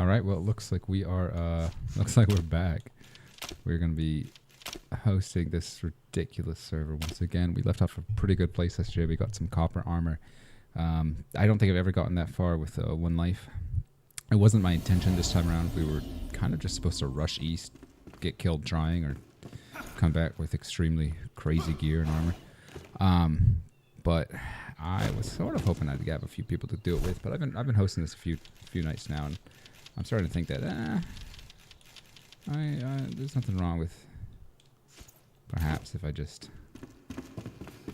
All right. Well, it looks like we are. Looks like we're back. We're gonna be hosting this ridiculous server once again. We left off a pretty good place yesterday. We got some copper armor. I don't think I've ever gotten that far with one life. It wasn't my intention this time around. We were kind of just supposed to rush east, get killed trying, or come back with extremely crazy gear and armor. But I was sort of hoping I'd have a few people to do it with. But I've been hosting this a few nights now, and I'm starting to think that there's nothing wrong with perhaps if I just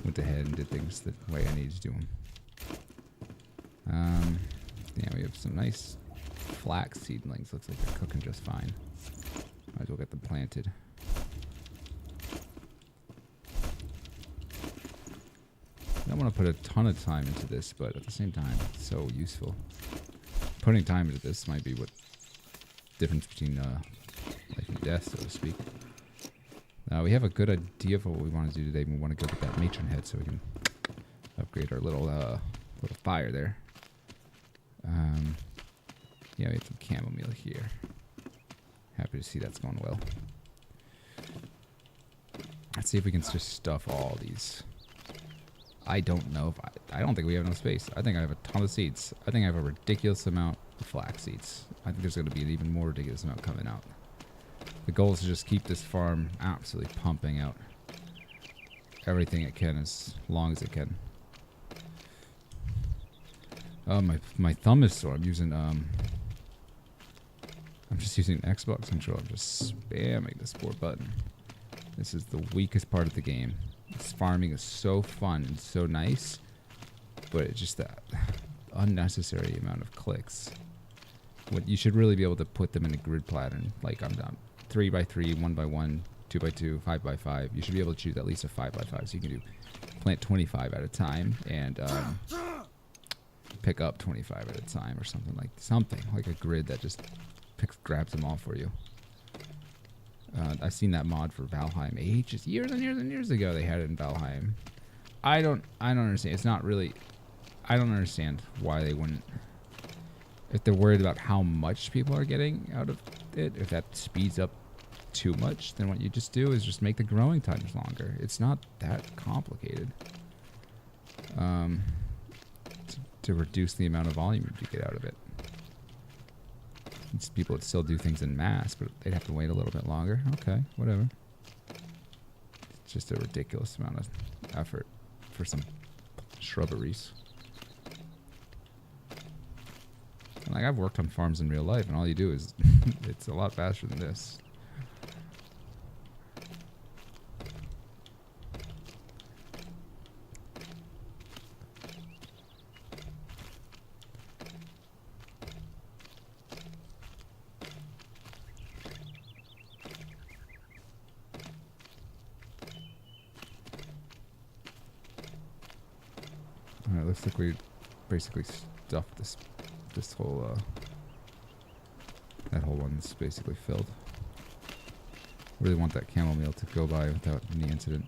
went ahead and did things the way I needed to do them. Yeah, we have some nice flax seedlings. Looks like they're cooking just fine. Might as well get them planted. I don't want to put a ton of time into this, but at the same time, it's so useful. Putting time into this might be what difference between life and death, so to speak. We have a good idea of what we want to do today. We want to go get that matron head so we can upgrade our little fire there. Yeah, we have some chamomile here. Happy to see that's going well. Let's see if we can just stuff all these. I don't know if I don't think we have enough space. I think I have a ton of seeds. I think I have a ridiculous amount of flax seeds. I think there's going to be an even more ridiculous amount coming out. The goal is to just keep this farm absolutely pumping out everything it can as long as it can. Oh, my thumb is sore. I'm just using Xbox control. I'm just spamming this 4 button. This is the weakest part of the game. This farming is so fun and so nice, but it's just that unnecessary amount of clicks. What you should really be able to put them in a grid pattern, like I'm done 3x3, 1x1, 2x2, 5x5. You should be able to choose at least a 5x5, so you can do plant 25 at a time and pick up 25 at a time, or something like a grid that just grabs them all for you. I've seen that mod for Valheim years and years and years ago. They had it in Valheim. I don't understand. It's not really. I don't understand why they wouldn't. If they're worried about how much people are getting out of it, if that speeds up too much, then what you just do is just make the growing times longer. It's not that complicated. To reduce the amount of volume you get out of it. People would still do things in mass, but they'd have to wait a little bit longer. Okay, whatever. It's just a ridiculous amount of effort for some shrubberies. And like, I've worked on farms in real life, and all you do is it's a lot faster than this. Alright, looks like we basically stuffed this whole that whole one's basically filled. Really want that chamomile to go by without any incident.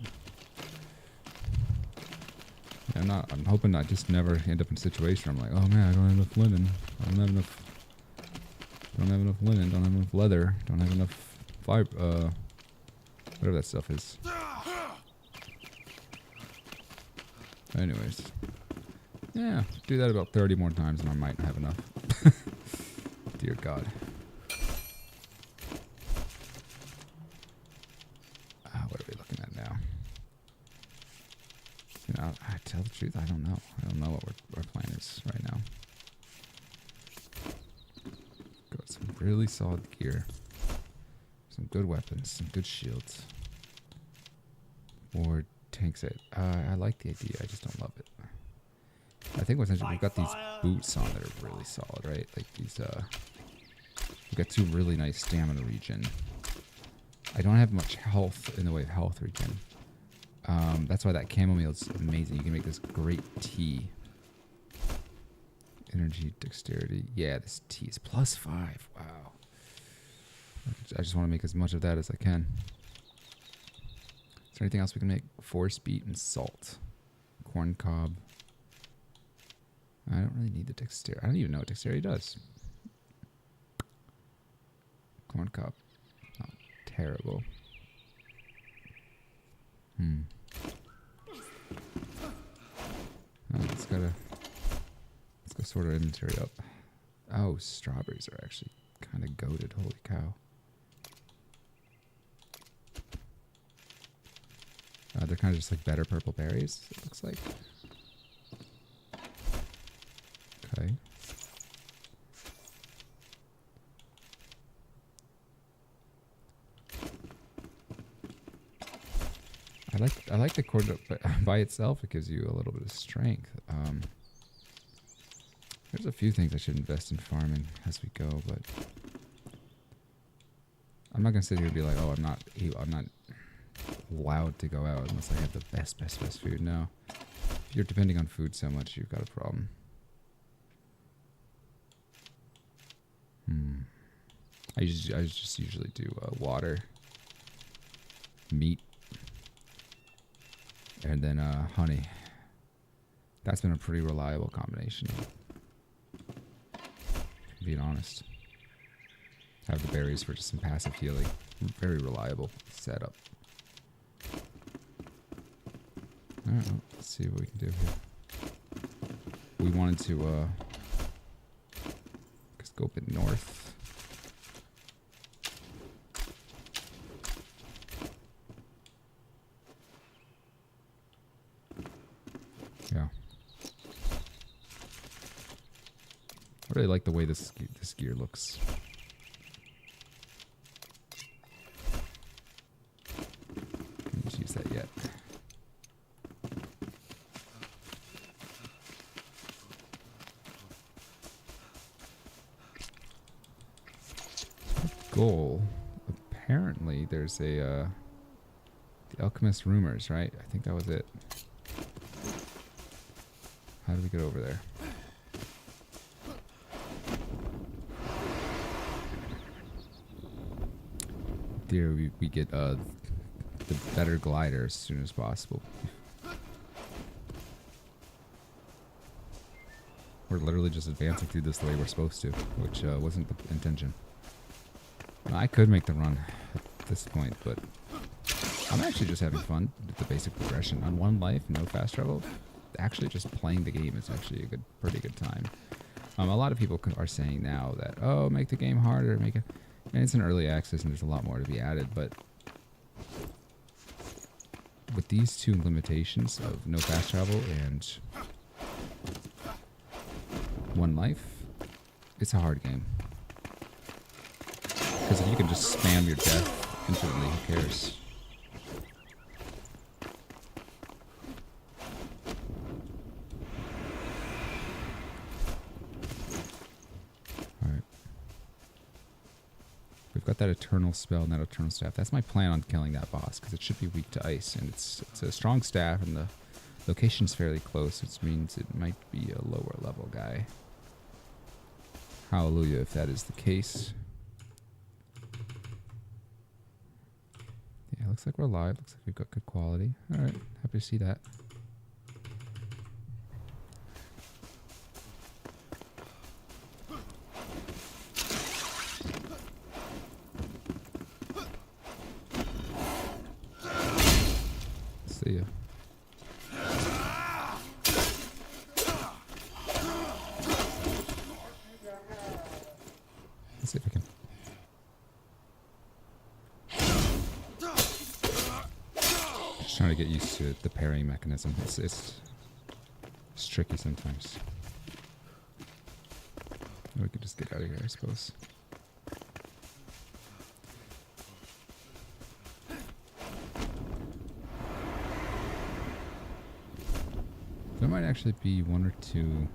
Yeah, I'm hoping I just never end up in a situation where I'm like, oh man, I don't have enough linen. I don't have enough linen, don't have enough leather, don't have enough fiber, whatever that stuff is. Anyways. Yeah, do that about 30 more times and I might have enough. Dear God. What are we looking at now? You know, I tell the truth, I don't know. I don't know what our plan is right now. Got some really solid gear. Some good weapons, some good shields. Or tanks it. I like the idea, I just don't love it. I think what's interesting, we've got these boots on that are really solid, right? Like these, we've got 2 really nice stamina regen. I don't have much health in the way of health regen. That's why that chamomile is amazing. You can make this great tea. Energy, dexterity. Yeah, this tea is +5. Wow. I just want to make as much of that as I can. Is there anything else we can make? Force beet and salt. Corn cob. I don't really need the dexterity. I don't even know what dexterity does. Corn cob. Not terrible. Oh, let's go sort our inventory up. Oh, strawberries are actually kind of goated. Holy cow. They're kind of just like better purple berries, it looks like. Okay. I like the corn by itself. It gives you a little bit of strength. There's a few things I should invest in farming as we go, but I'm not gonna sit here and be like, oh, I'm not allowed to go out unless I have the best food. No, if you're depending on food so much, you've got a problem. I just usually do water, meat, and then honey. That's been a pretty reliable combination, being honest. Have the berries for just some passive healing. Very reliable setup. Alright, well, let's see what we can do here. We wanted to just go a bit north. Yeah. I really like the way this gear looks. Can't just use that yet. Goal. Apparently, there's a the Alchemist Rumors, right? I think that was it. How do we get over there? There we get the better glider as soon as possible. We're literally just advancing through this the way we're supposed to, which wasn't the intention. I could make the run at this point, but I'm actually just having fun with the basic progression. On one life, no fast travel. Actually, just playing the game is actually a pretty good time. A lot of people are saying now that, oh, make the game harder, make it. And it's an early access, and there's a lot more to be added. But with these two limitations of no fast travel and one life, it's a hard game. Because if you can just spam your death infinitely, who cares? Alright. We've got that eternal spell and that eternal staff. That's my plan on killing that boss, because it should be weak to ice. And it's a strong staff, and the location's fairly close, which means it might be a lower level guy. Hallelujah, if that is the case. Yeah, looks like we're live. Looks like we've got good quality. Alright, happy to see that. See ya. Let's see if I can. Just trying to get used to the parrying mechanism. It's tricky sometimes. We could just get out of here, I suppose. There might actually be one or two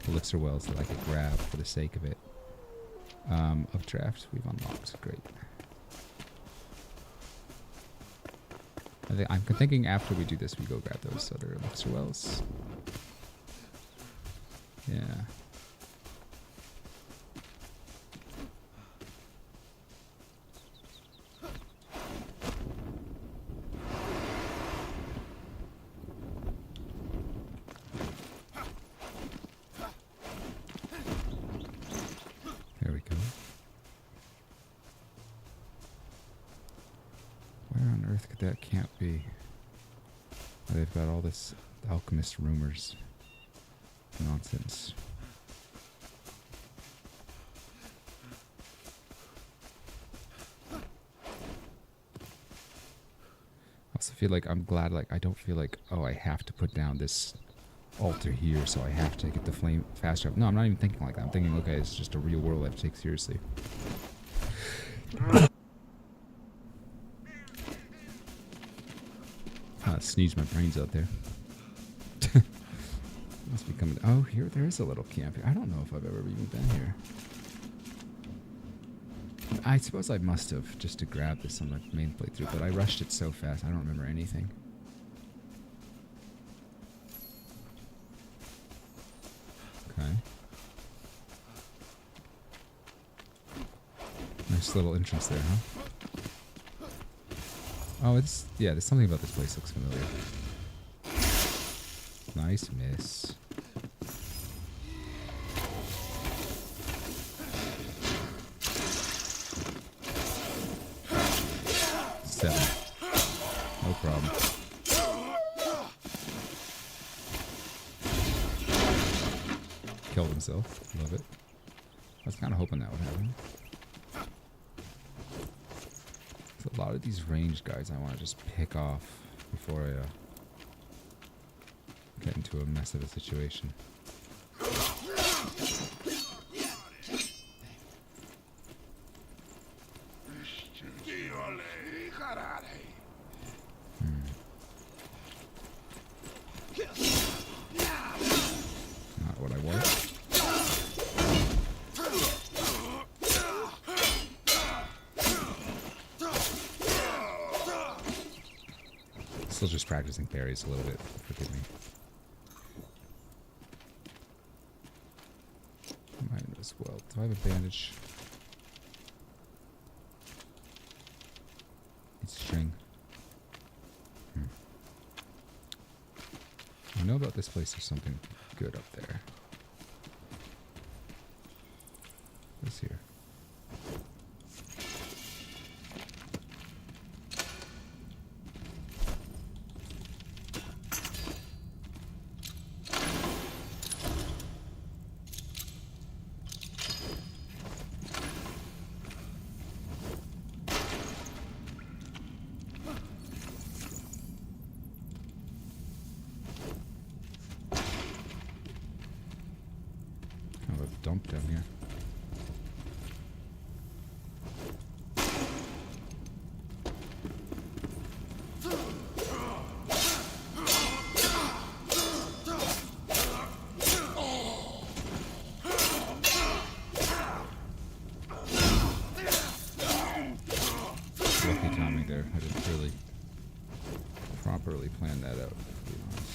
elixir wells that I could grab for the sake of it. Of draft we've unlocked. Great. I'm thinking after we do this, we go grab those other elixir wells. Yeah. There we go. on earth could that camp be? Oh, they've got all this alchemist rumors. Nonsense. I also feel like I'm glad, like, I don't feel like, oh, I have to put down this altar here, so I have to get the flame faster up. No, I'm not even thinking like that. I'm thinking, okay, it's just a real world I have to take seriously. Sneeze my brains out there. Must be coming. Oh, here, there is a little camp here. I don't know if I've ever even been here. I suppose I must have, just to grab this on my main playthrough, but I rushed it so fast, I don't remember anything. Okay. Nice little entrance there, huh? Oh, it's, yeah, there's something about this place that looks familiar. Nice miss. Seven. No problem. Killed himself. Love it. I was kind of hoping that would happen. There's a lot of these ranged guys I want to just pick off before I get into a mess of a situation. Not what I want. Still just practicing parries a little bit, forgive me. Might as well. Do I have a bandage? It's string. I know about this place. There's something good up there. What's here? Dump down here. Lucky timing there. I didn't really properly plan that out, to be honest.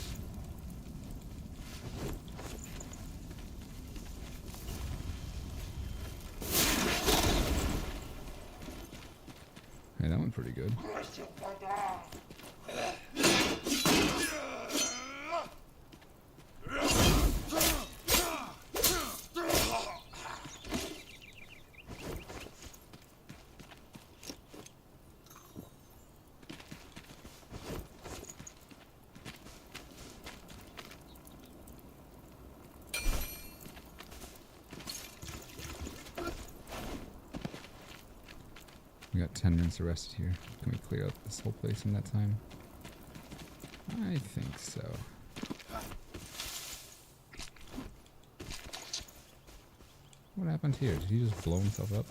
Hey, that went pretty good. We got 10 minutes arrested here. Can we clear out this whole place in that time? I think so. What happened here? Did he just blow himself up?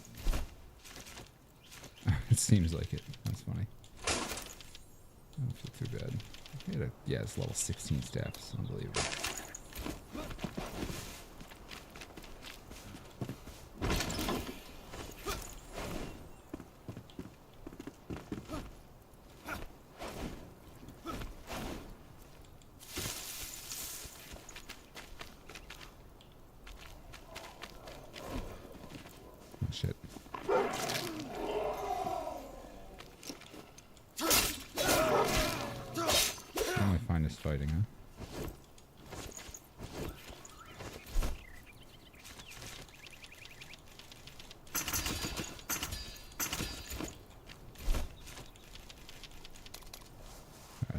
It seems like it. That's funny. I don't feel too bad. Yeah, it's level 16 staffs. Unbelievable. Shit. How am I finest fighting, huh?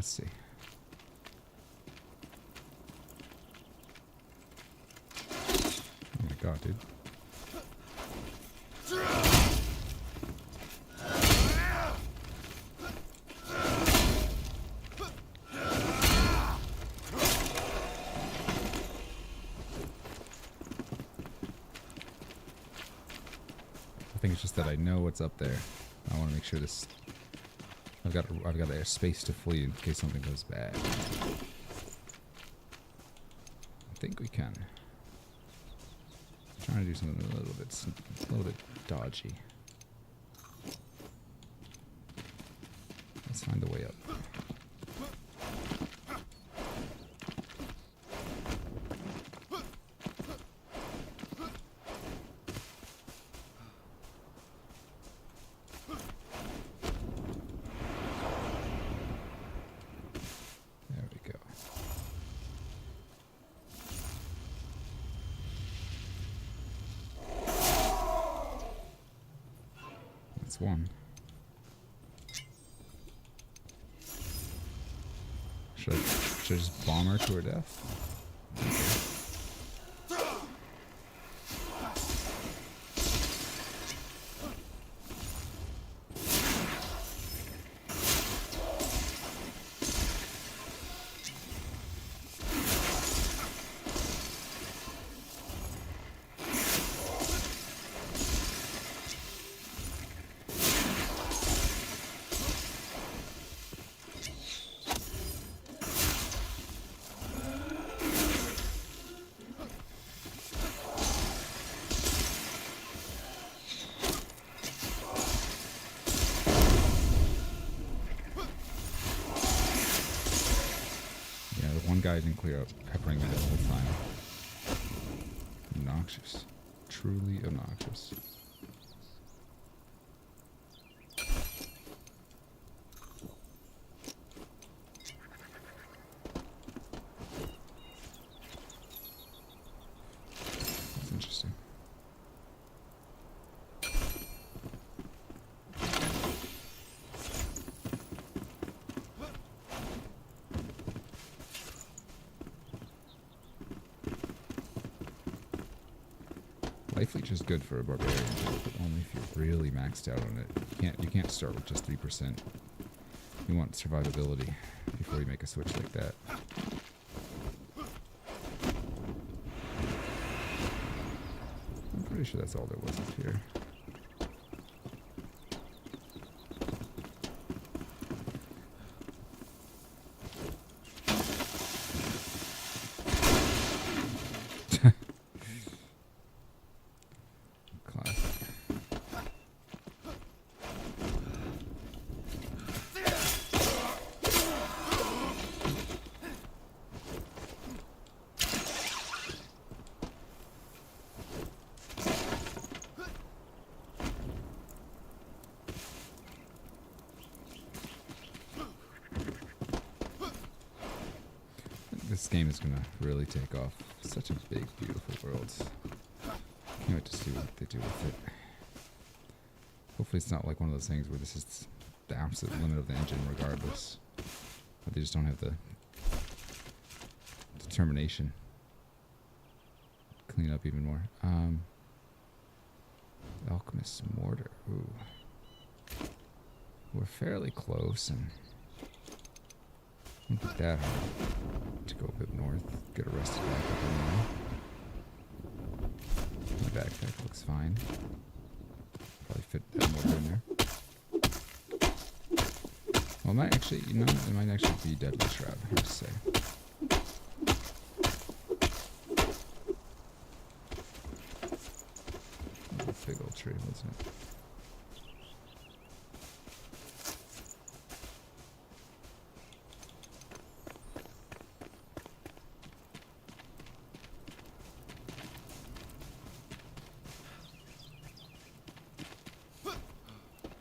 Let's see. Oh my god, dude. I think it's just that I know what's up there. I want to make sure this. I've got a space to flee in case something goes bad. I think we can. I'm trying to do something a little bit dodgy. Let's find a way up. One. Should I just bomb her to her death? Okay. One guy didn't clear up, peppering me the whole time. Obnoxious. Truly obnoxious. That's interesting. Life leech is good for a barbarian, but only if you're really maxed out on it. You can't start with just 3%. You want survivability before you make a switch like that. I'm pretty sure that's all there was up here. This game is gonna really take off. It's such a big, beautiful world. Can't wait to see what they do with it. Hopefully it's not like one of those things where this is the absolute limit of the engine regardless. But they just don't have the determination to clean up even more. Alchemist's mortar. Ooh. We're fairly close and won't be that hard to go a bit north, get arrested back up in there. My backpack looks fine. Probably fit that mortar in there. Well, it might actually, you know, it might actually be Deadly Shroud, I have to say. Big old tree, wasn't it?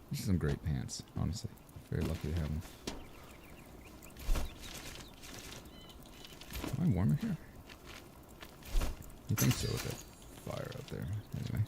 These are some great pants, honestly. Very lucky to have them. Am I warmer here? You think so with that fire up there, anyway.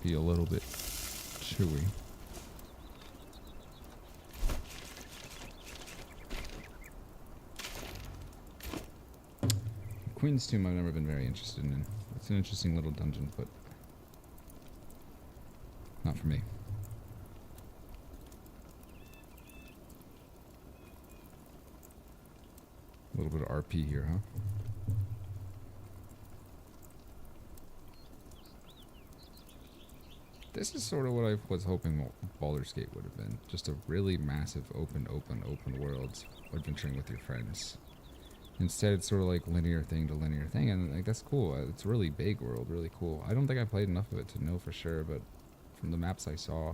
be a little bit chewy. Queen's Tomb I've never been very interested in. It's an interesting little dungeon, but not for me. A little bit of RP here, huh? This is sort of what I was hoping Baldur's Gate would have been. Just a really massive open world adventuring with your friends. Instead, it's sort of like linear thing to linear thing, and like that's cool. It's a really big world, really cool. I don't think I played enough of it to know for sure, but from the maps I saw,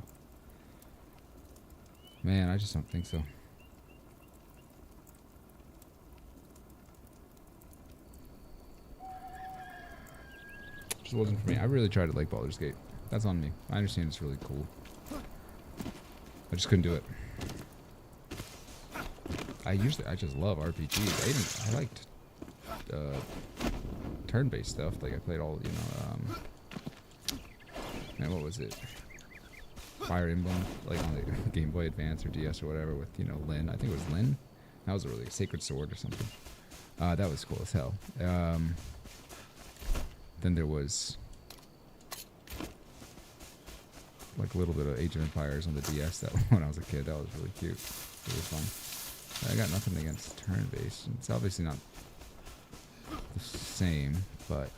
man, I just don't think so. Just wasn't for me. I really tried to like Baldur's Gate. That's on me. I understand it's really cool. I just couldn't do it. I just love RPGs. I liked turn-based stuff. Like I played all, you know, man, what was it? Fire Emblem, like on the Game Boy Advance or DS or whatever with, you know, Lyn. I think it was Lyn. That was a really Sacred Sword or something. That was cool as hell. Then there was like a little bit of Age of Empires on the DS. That when I was a kid, that was really cute. It was fun. I got nothing against turn-based. It's obviously not the same, but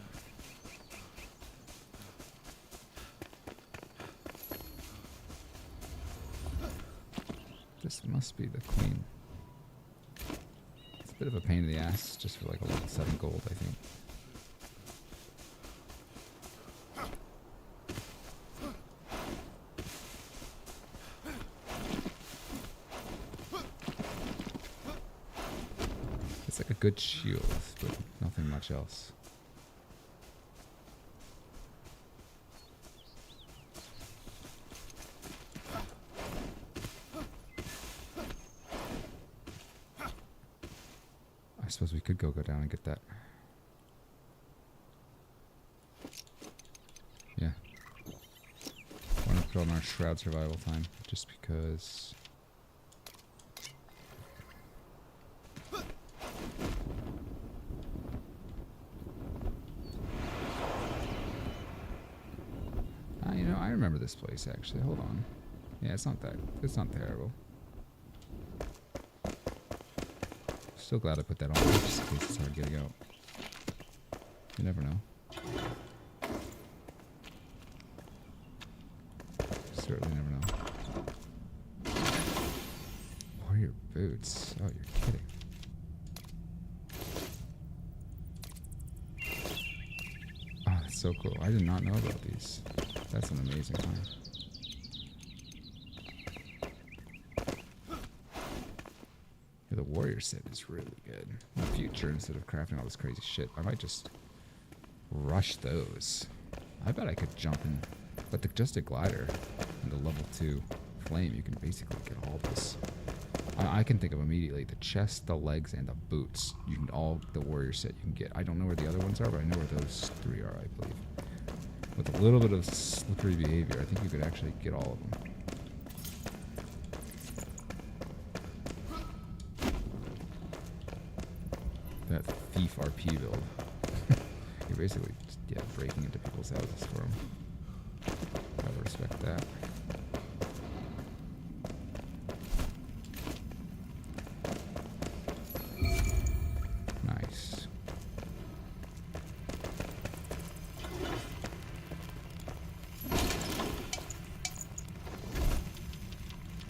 this must be the queen. It's a bit of a pain in the ass just for like a level 7 gold, I think. It's like a good shield, but nothing much else. I suppose we could go down and get that. Yeah. Why not put on our Shroud survival time? Just because... you know, I remember this place actually. Hold on. Yeah, it's not terrible. Still glad I put that on just in case it's hard getting out. You never know. Certainly never know. Warrior boots. Oh, you're kidding. Oh, that's so cool. I did not know about these. That's an amazing one. Yeah, the warrior set is really good. In the future, instead of crafting all this crazy shit, I might just rush those. I bet I could jump in, but just a glider and the level 2 flame, you can basically get all this. I can think of immediately the chest, the legs, and the boots. You can all the warrior set you can get. I don't know where the other ones are, but I know where those 3 are, I believe. With a little bit of slippery behavior, I think you could actually get all of them. That thief RP build. You're basically just, yeah, breaking into people's houses for them. Gotta respect that. Nice.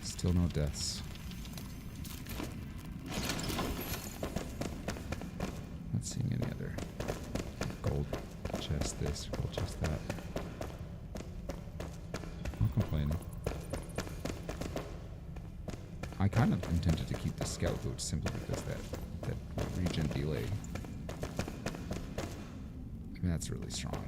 Still no deaths. Not seeing any other gold chest this, gold chest that. Not complaining. I kind of intended to keep the scout boots simply because that regen delay. I mean, that's really strong.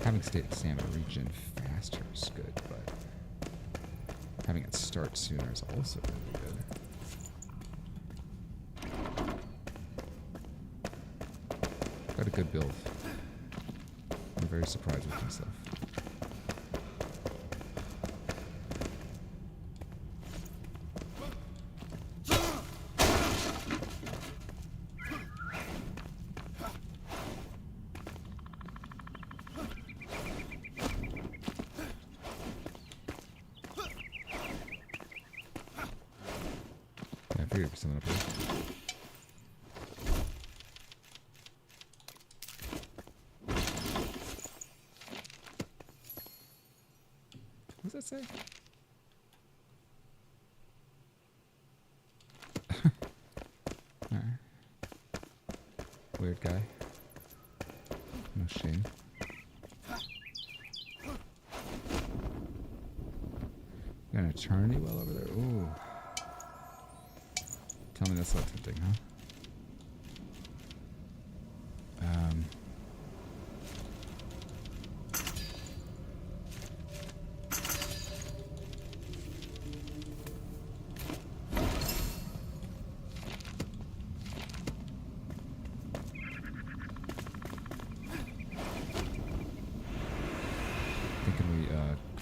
Having stamina regen faster is good, but having it start sooner is also really good. Got a good build. very surprised with myself. Yeah, I figured something up here. What does that say? Alright. Weird guy. No shame. Got an eternity well over there. Ooh. Tell me that's not tempting, huh?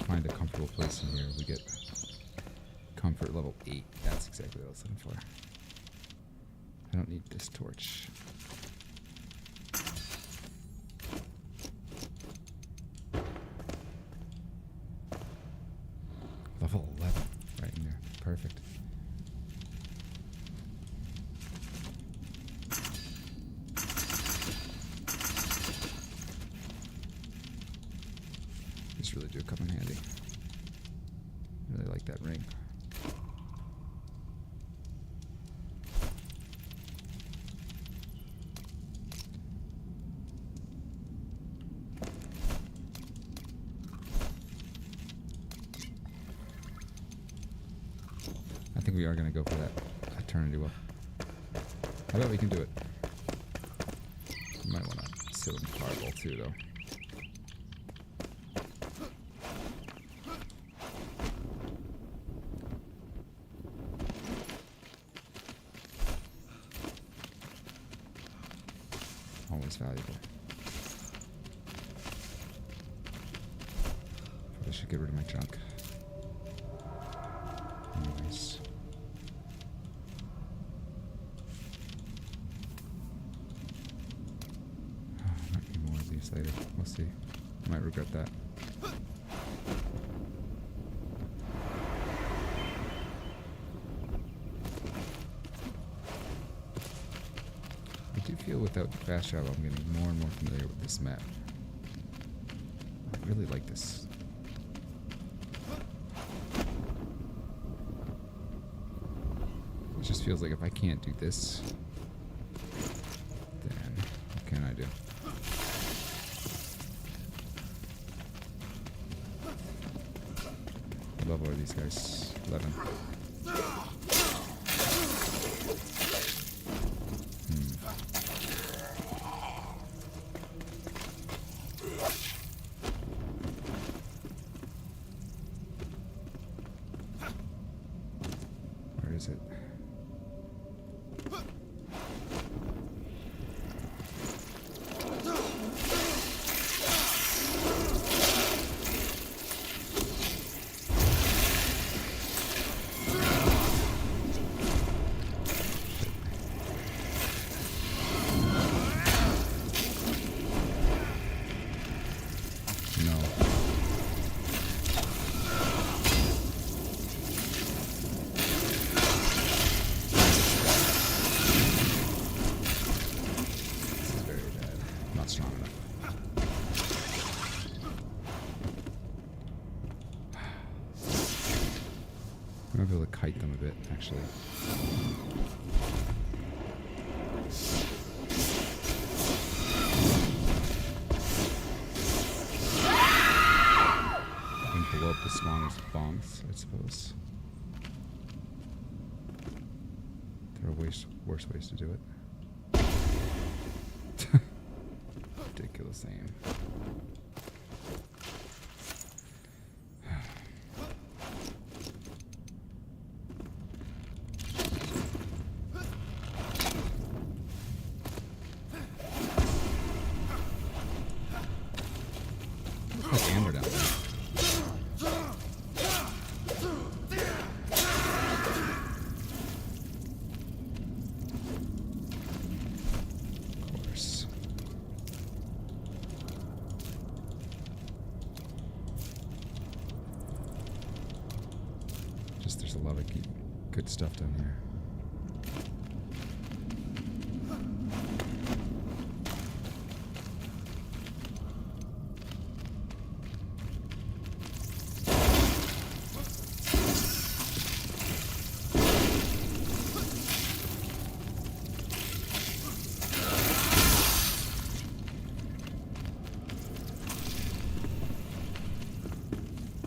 Find a comfortable place in here. We get comfort level 8. That's exactly what I was looking for. I don't need this torch. Level 11. Right in there. Perfect. These really do come in handy. Really like that ring. I think we are going to go for that eternity well. I bet we can do it. You might want to sit in fireball too, though. Always valuable. Probably should get rid of my junk. Anyways. Might be more of these later. We'll see. Might regret that. I do feel without the fast travel, I'm getting more and more familiar with this map. I really like this. It just feels like if I can't do this, then what can I do? What level are these guys? 11. Where is it? Strong enough. I'm gonna be able to kite them a bit, actually. And blow up the spawners with bombs, I suppose. There are worse ways to do it. Ridiculous aim. a lot of good stuff down here.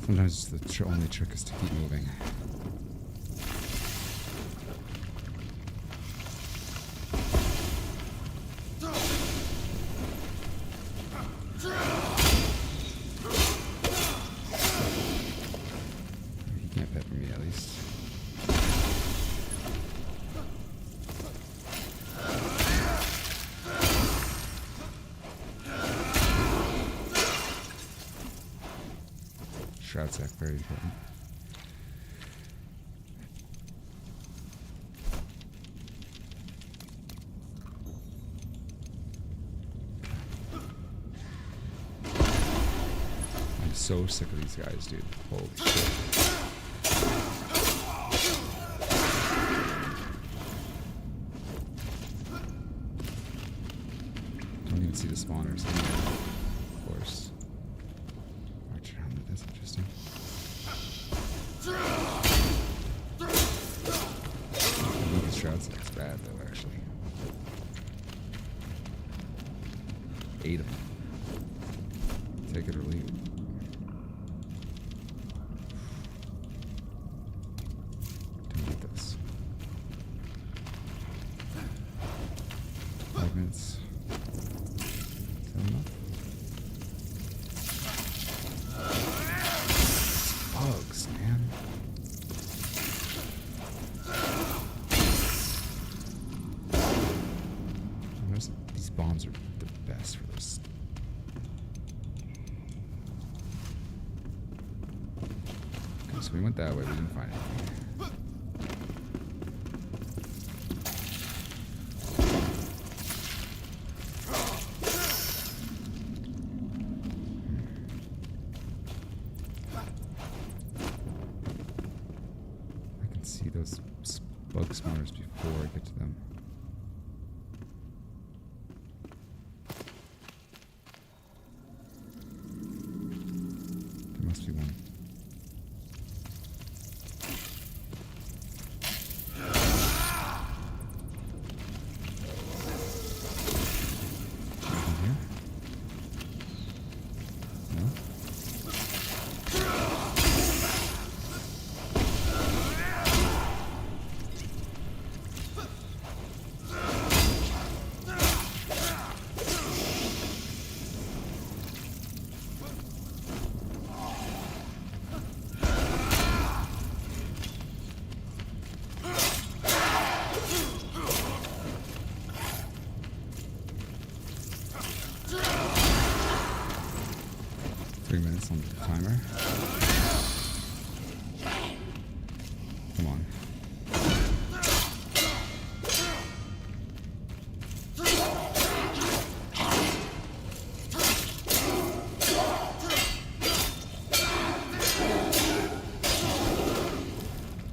Sometimes the only trick is to keep moving. He can't pepper me at least. Shroud sack, very important. I'm so sick of these guys, dude. Holy shit. Don't even see the spawners anymore, of course. Archer helmet, that's interesting. I think his shroud sack's bad though, actually. 8 of them. Take it or leave it. Don't need this. 5 minutes. Is that enough? Bugs, man. These bombs are the best for this. Okay, so we went that way, we didn't find anything. I can see those bug spawners before I get to them. There must be one. Anything here? No? Three minutes on the timer. Come on.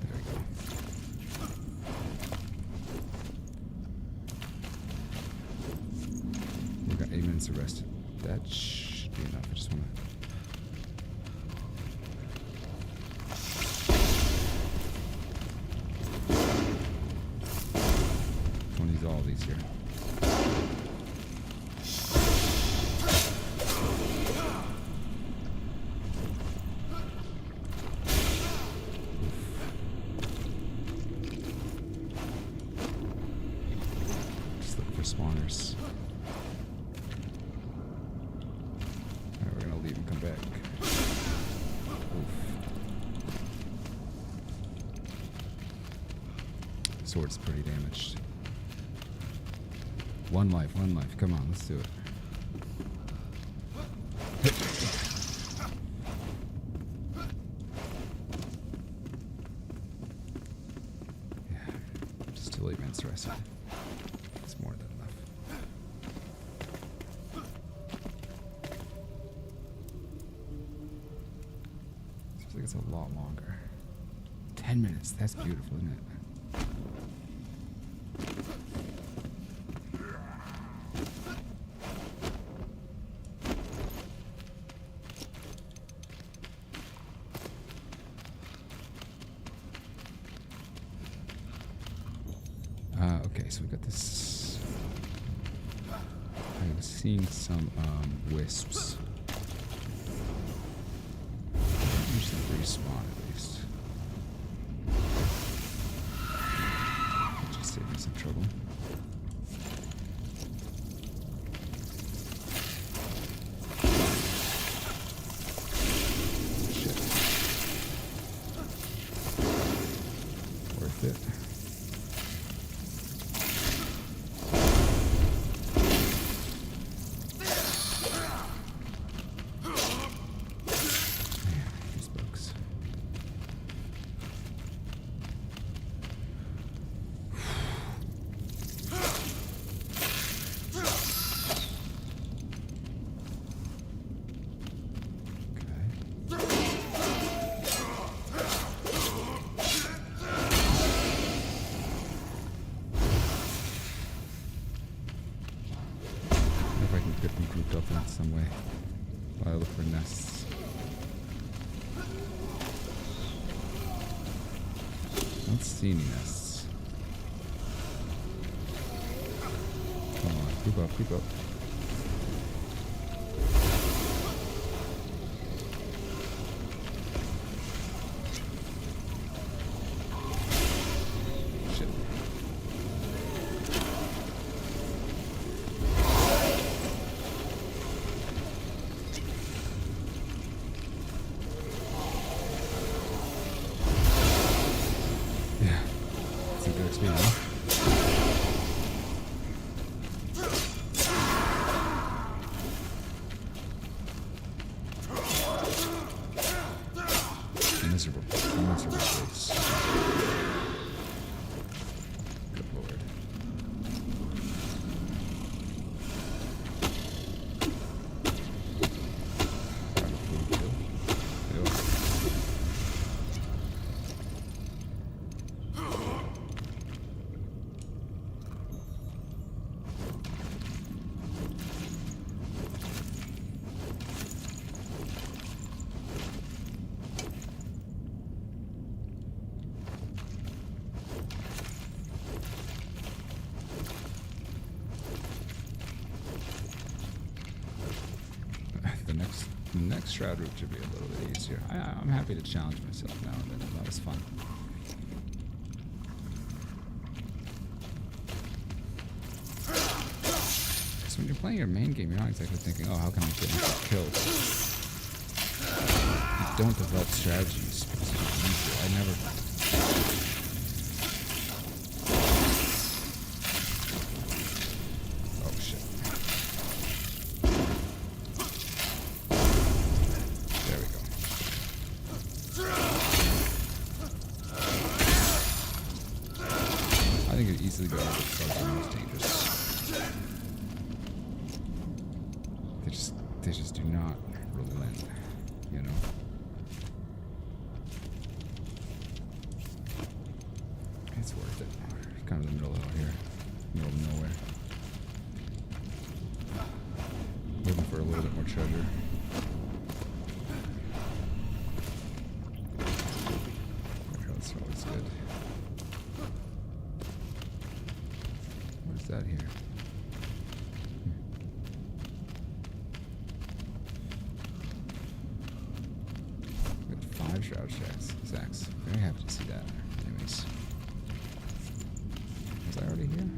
There we go. We got 8 minutes of rest. That should be enough. I just want to. Use all these here. Just looking for spawners. Alright, we're gonna leave and come back. Oof. The sword's pretty damaged. One life. Come on, let's do it. Yeah, still 8 minutes rest. It's more than enough. Seems like it's a lot longer. 10 10 minutes. That's beautiful, isn't it? Okay, so we got this. I was seeing some wisps. Usually respawn at least. Just save me some trouble. Shit. Worth it. Grouped up in some way while I look for nests. I don't see any nests. Come on, creep up, creep up. Miserable place. Good lord. The next shroud route should be a little bit easier. I'm happy to challenge myself now and then. That was fun. So when you're playing your main game, you're not exactly thinking, oh, how can I get myself killed? You don't develop strategies because it's easier. I never... I think it easily goes to the most dangerous. They just do not relent, you know. It's worth it. Kind of in the middle out here, middle of nowhere. Looking for a little bit more treasure. That's always good. What's that here? We got 5 shroud sacks. Very happy to see that. Anyways. Was I already here?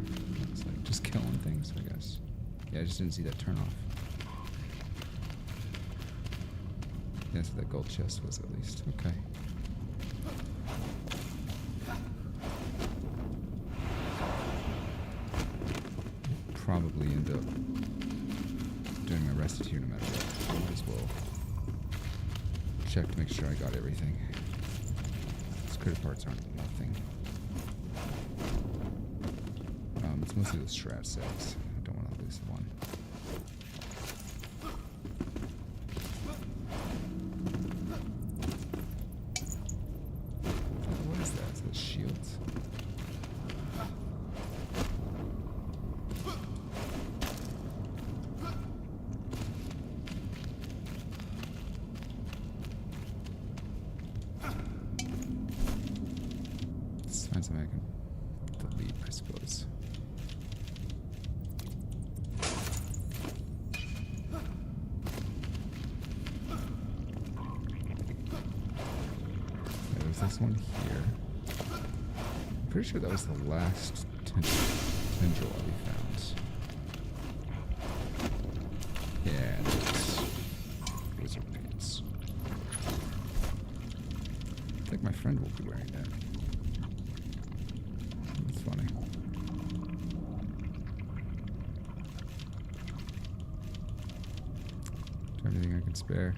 It's like just killing things, I guess. Yeah, I just didn't see that turn off. That's what that gold chest was at least. Okay. Probably end up doing my rested here no matter what. I might as well check to make sure I got everything. These critter parts aren't nothing. It's mostly those shroud sacks. I don't want to lose one. What is something I can delete, I suppose. There's this one here. I'm pretty sure that was the last tendril we found. Yeah, that's wizard pants. I think my friend will be wearing that. That's funny. Do I have anything I can spare?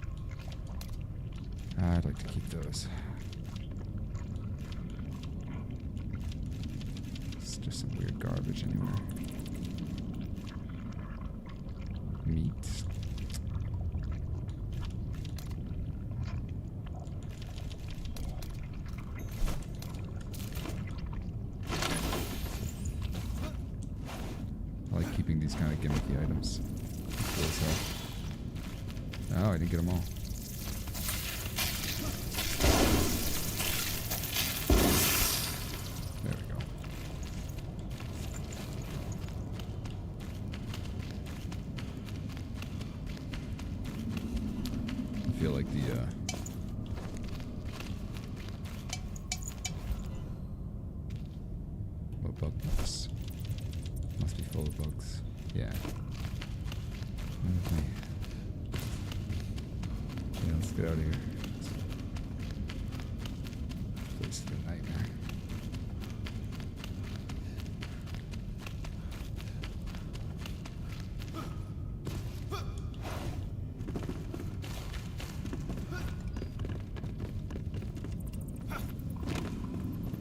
I'd like to keep those. It's just some weird garbage anywhere. Meat. I like keeping these kind of gimmicky items. Cool as hell. Oh, I didn't get them all. There we go. I feel like the what bug box? Must be full of bugs. Yeah. Okay. Yeah, let's get out of here. Place is a nightmare.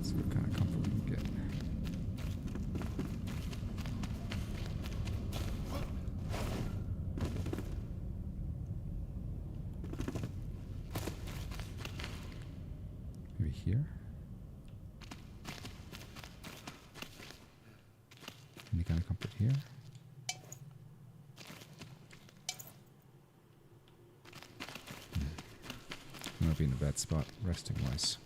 See what kind of comfort we can get. Maybe here? Any kind of comfort here? Might be in a bad spot, resting wise.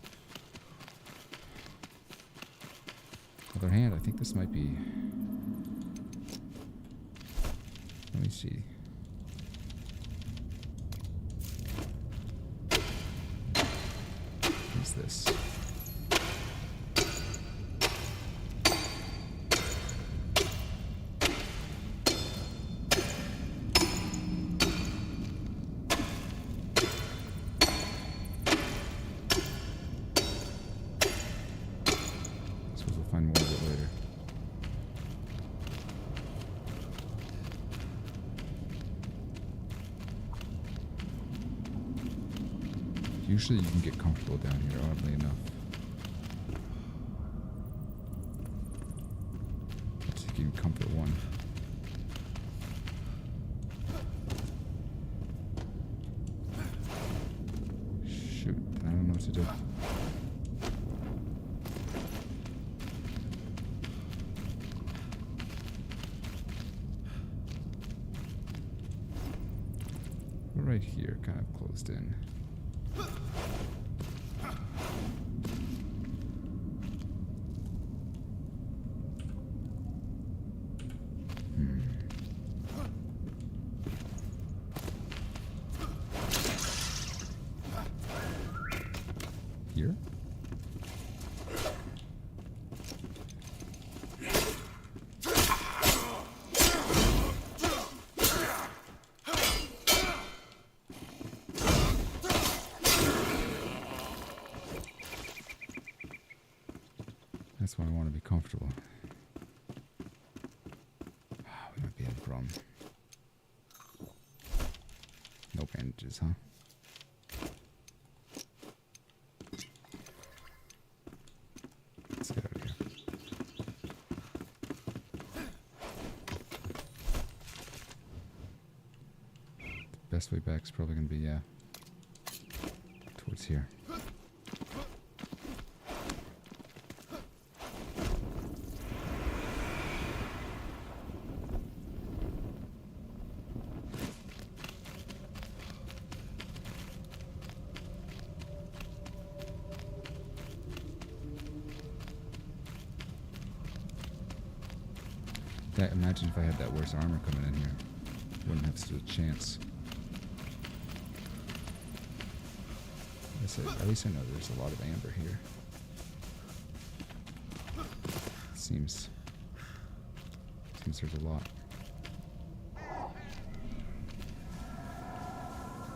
Other hand, I think this might be. Let me see. What's this? Suppose we'll find more of it later. Usually you can get comfortable down here, oddly enough. Let's give you comfort one. Shoot, I don't know what to do. We're right here, kind of closed in. Here? That's why I want to be comfortable. We might be having a problem. No bandages, huh? Let's get out of here. The best way back is probably going to be, towards here. Yeah, imagine if I had that worse armor coming in here. Wouldn't have stood a chance. At least I know there's a lot of amber here. Seems there's a lot.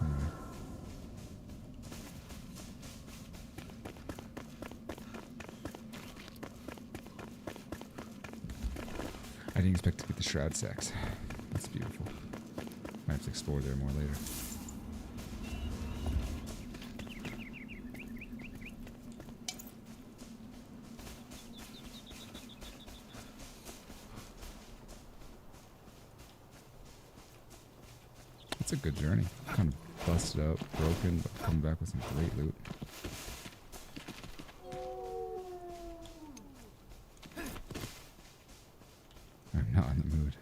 Anyway. I didn't expect to get the shroud sacks. That's beautiful. Might have to explore there more later. It's a good journey. Kind of busted up, broken, but coming back with some great loot. I'm not in the mood.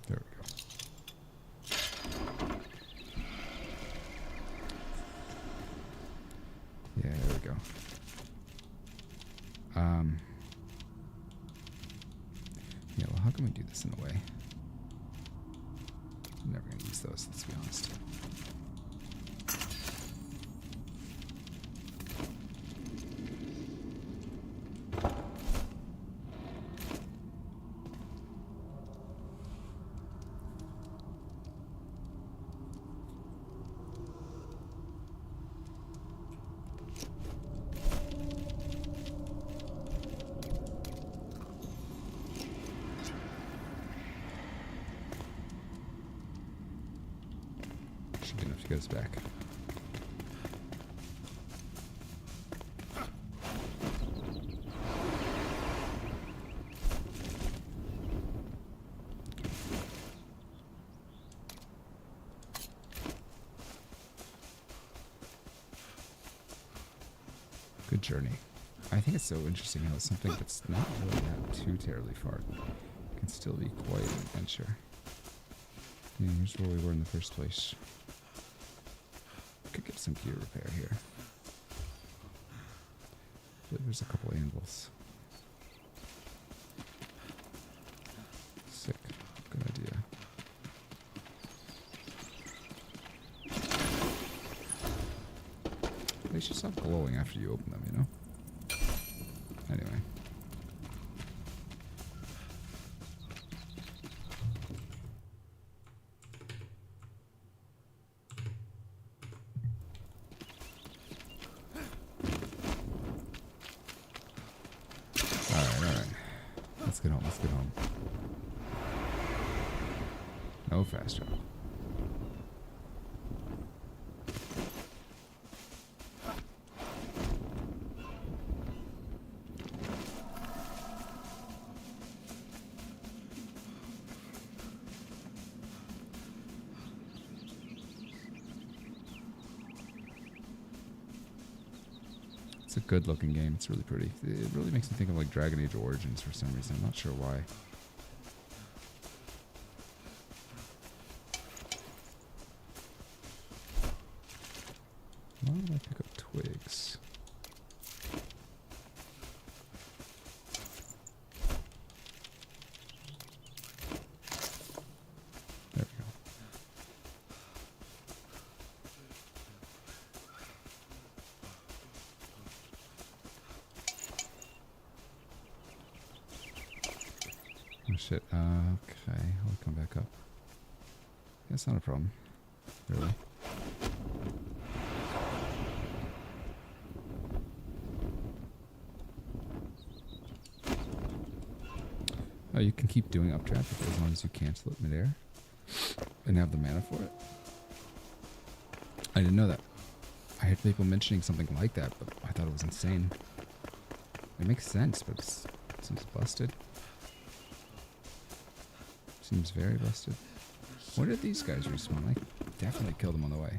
There we go. Yeah, there we go. Yeah, well, how can we do this in a way? I'm never gonna use those, let's be honest. Should be enough to get us back. Good journey. I think it's so interesting how something that's not really that too terribly far can still be quite an adventure. Yeah, here's where we were in the first place. Could get some gear repair here. I believe there's a couple anvils. Sick. Good idea. They should stop glowing after you open them, you know? Anyway. Alright. Let's get home. No fast travel. It's a good looking game. It's really pretty. It really makes me think of like Dragon Age Origins for some reason. I'm not sure why. Why did I pick up twigs? There we go. Oh shit, okay, I'll come back up. That's not a problem, really. Oh, you can keep doing updraft as long as you cancel it midair and have the mana for it. I didn't know that. I heard people mentioning something like that, but I thought it was insane. It makes sense, but it seems busted. Seems very busted. Where did these guys respawn? I definitely killed them on the way.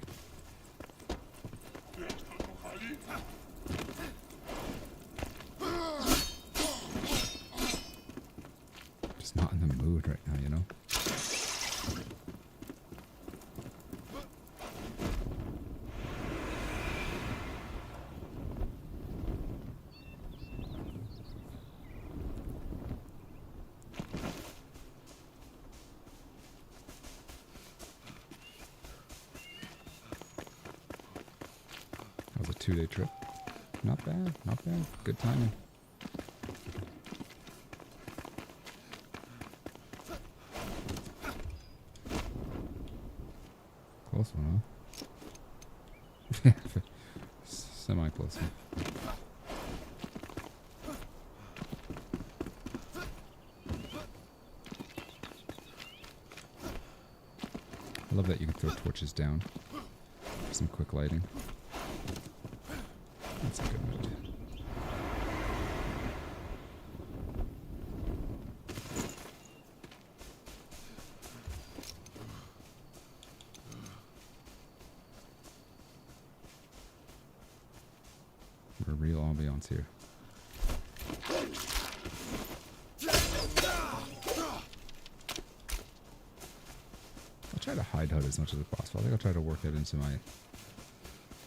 Just not in the mood right now, you know? That was a 2-day trip. Not bad, not bad. Good timing. Close one, huh? Semi-close one. I love that you can throw torches down for some quick lighting. That's a good mood. A real ambiance here. I'll try to hide HUD as much as possible. I think I'll try to work it into my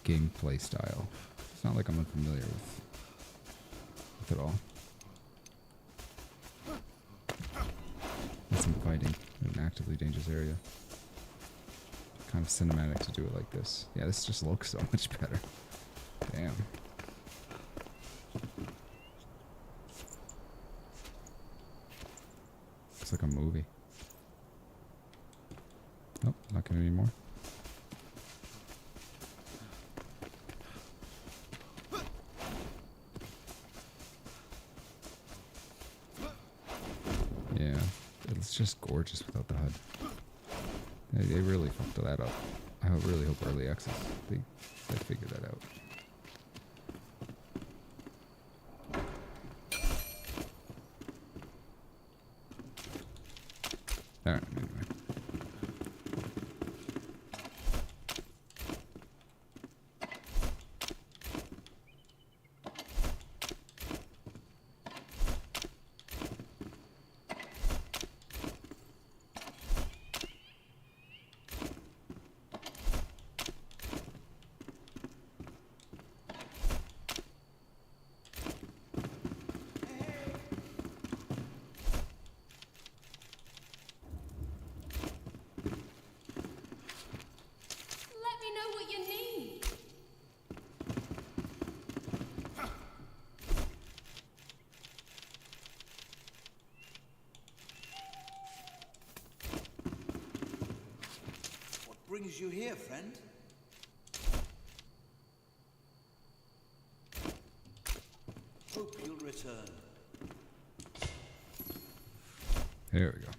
gameplay style. It's not like I'm unfamiliar with it all. Need some fighting in an actively dangerous area. Kind of cinematic to do it like this. Yeah, this just looks so much better. Damn. Looks like a movie. Nope, not gonna be more. Yeah, it's just gorgeous without the HUD. They really fucked that up. I really hope early access they figure that out. Alright, anyway. Brings you here, friend? Hope you'll return. There we go.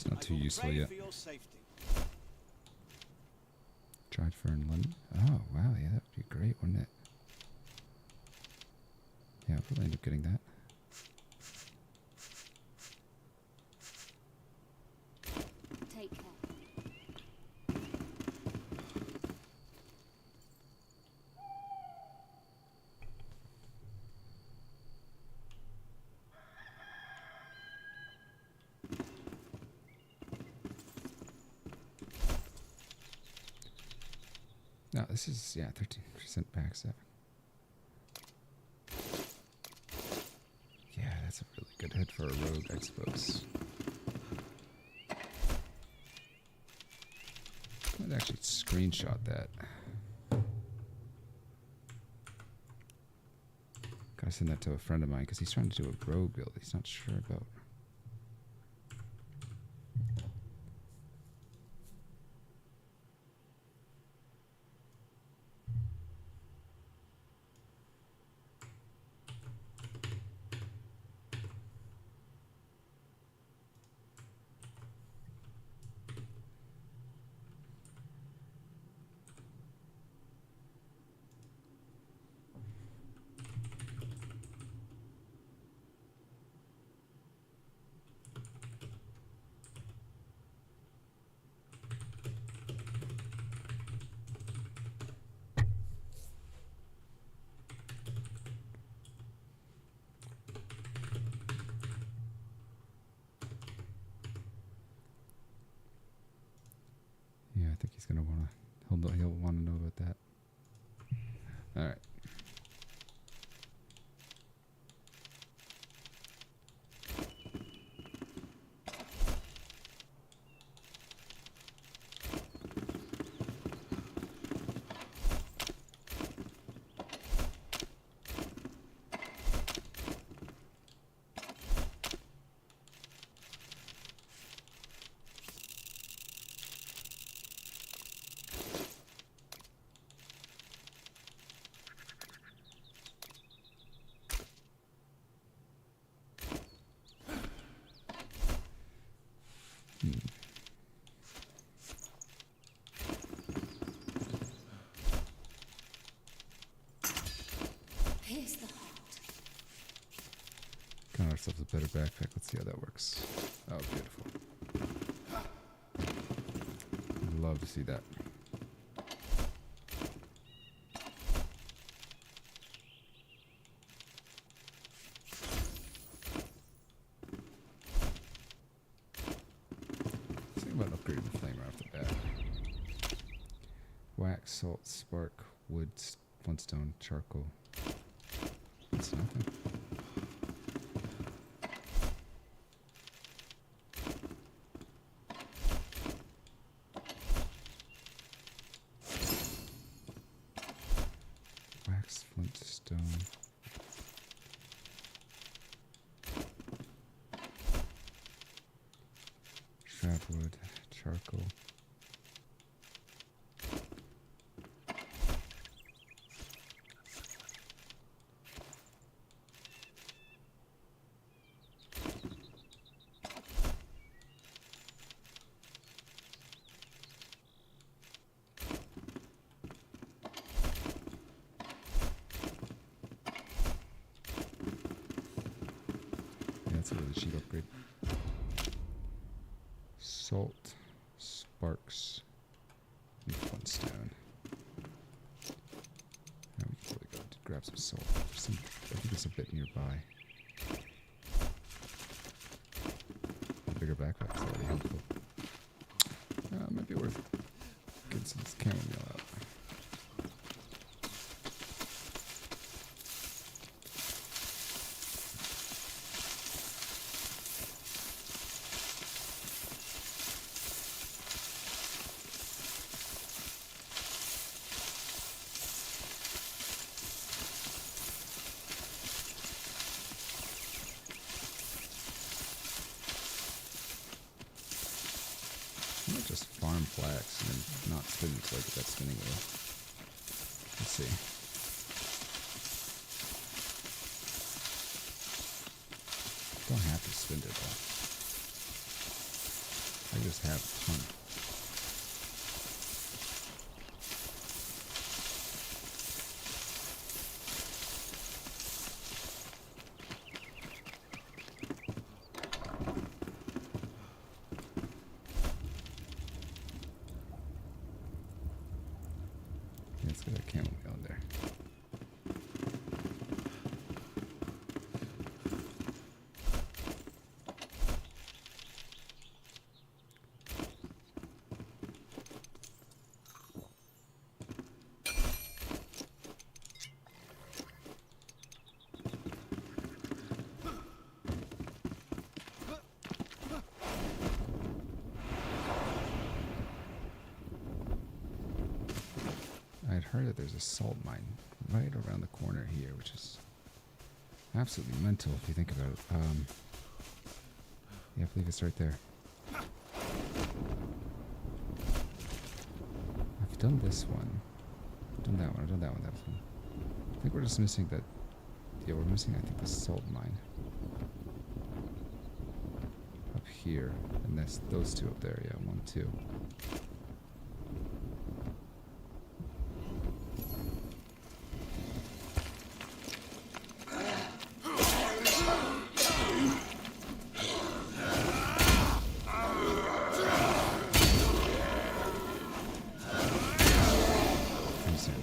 Not too useful yet. Dried fern lemon. Oh wow, yeah, that would be great, wouldn't it? Yeah, I'll probably end up getting that. Take care. No, this is, yeah, 13% back set. Yeah, that's a really good hit for a rogue, I suppose. I'd actually screenshot that. Gotta send that to a friend of mine because he's trying to do a rogue build he's not sure about. gonna he'll wanna know about that. Alright. Here's the heart. Got ourselves a better backpack. Let's see how that works. Oh, beautiful. Love to see that. Let's think about upgrading the flamer off the bat. Wax, salt, spark, wood, flintstone, charcoal. That's nothing. Wax, flintstone. Shrapwood, charcoal. Yeah, that's a really cheap upgrade. Salt, sparks, and flintstone. Now we can probably go to grab some salt. I think there's a bit nearby. A bigger backpack's already helpful. Might be worth getting some chamomile out. I might just farm flax and then not spin until I get that spinning wheel. Let's see. Don't have to spin it all. I just have a ton. Let's get a chamomile in there. I'd heard that there's a salt mine right around the corner here, which is absolutely mental if you think about it. Yeah, I believe it's right there. I've done this one. I've done that one. I've done that one. That one. I think we're just missing that. Yeah, we're missing, I think, the salt mine. Up here. And that's those two up there. Yeah, 1, 2.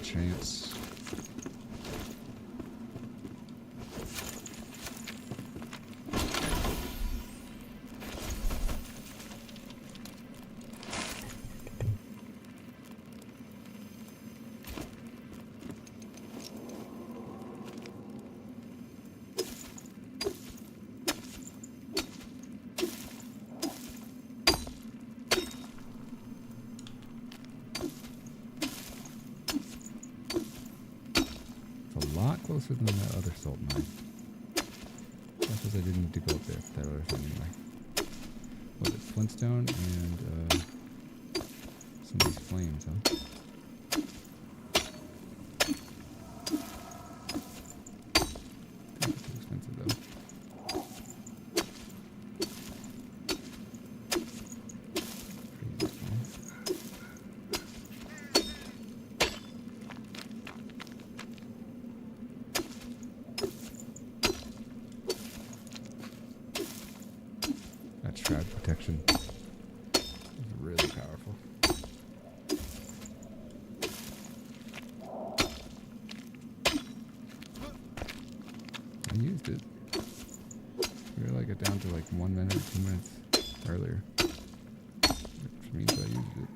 Chance. closer than that other salt mine. That's because I didn't need to go up there for that other thing anyway. Was it flintstone and some of these flames, huh? That's too expensive though. Pretty useful. That shroud protection is really powerful. I used it. We were like it down to like 1 minute, 2 minutes earlier. Which means I used it.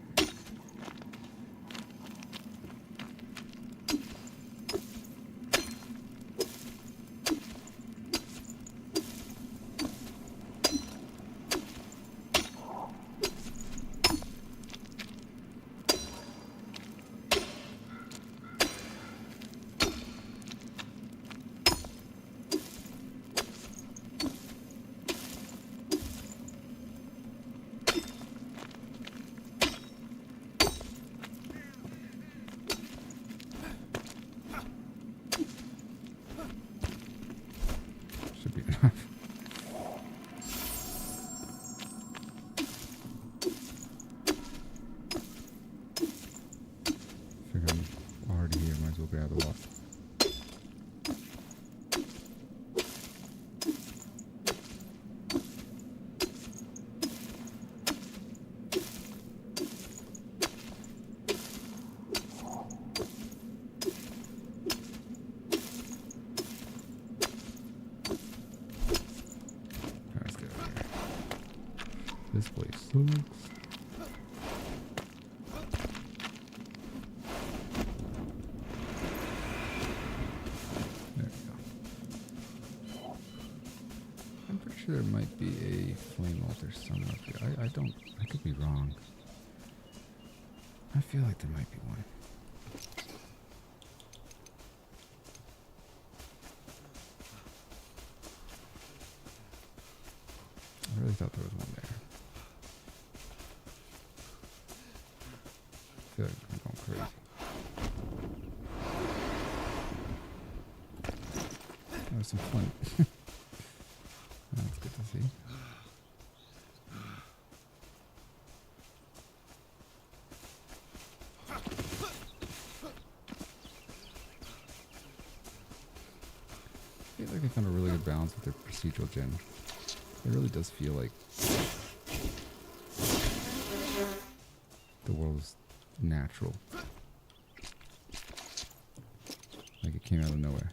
Should be enough. Figure I'm already here, might as well grab the wasp. Alright, let's get out of here. This place sucks. There we go. I'm pretty sure there might be a flame altar somewhere up here. I could be wrong. I feel like there might be one. I really thought there was one there. I feel like I'm going crazy. There's some flint. That's good to see. I feel like they found a really good balance with their procedural gen. It really does feel like the world is natural. Like it came out of nowhere.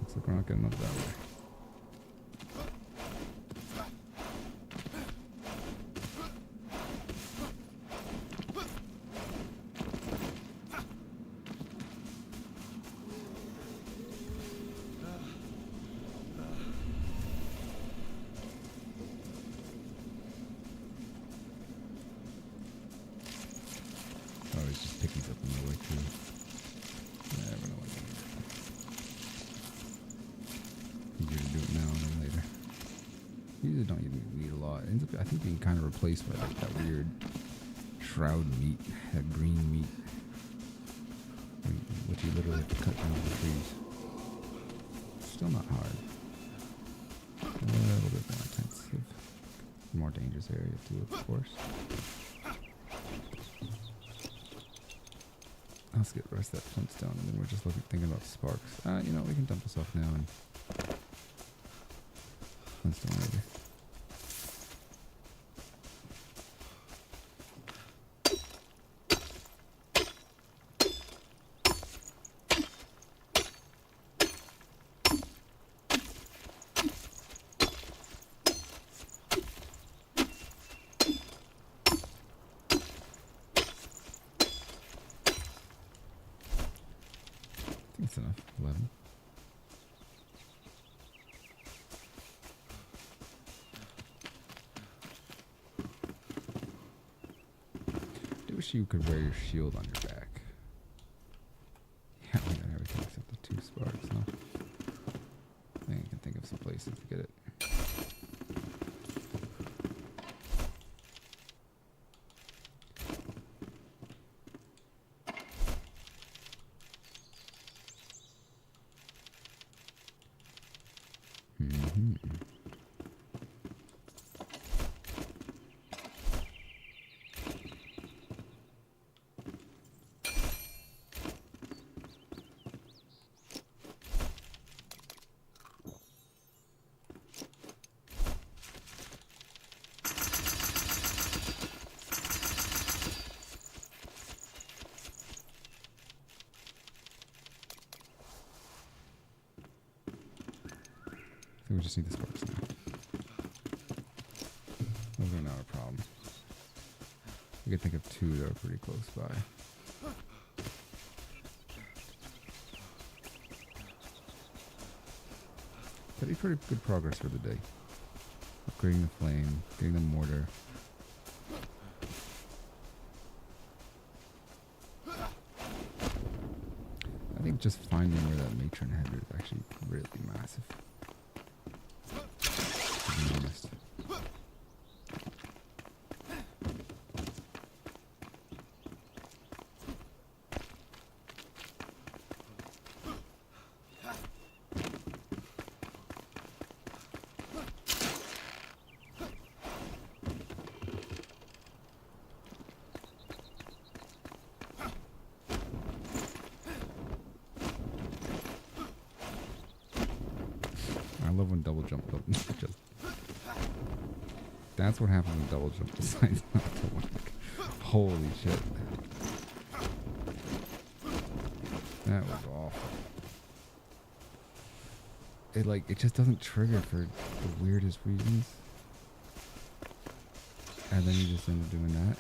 Looks like we're not getting up that way. Oh, he's just picking something on the way through. Never know what to do. Usually don't even need a lot. It ends up, I think, being kind of replaced by like that weird shroud meat, that green meat, which you literally have to cut down the trees. Still not hard. A little bit more intensive. More dangerous area too, of course. Let's get the rest of that flintstone, and then we're just thinking about sparks. You know, we can dump this off now and flintstone later. That's enough. 11. I wish you could wear your shield on your back. Yeah, we got everything except the 2 sparks, huh? I think I can think of some places to get it. We just need the sparks now. Those are not a problem. We can think of 2 that are pretty close by. That'd be pretty good progress for the day. Upgrading the flame, getting the mortar. I think just finding where that matron header is actually really massive. To be honest. I love when double jump just that's what happens when double jump decides not to work. Holy shit. That was awful. It just doesn't trigger for the weirdest reasons. And then you just end up doing that.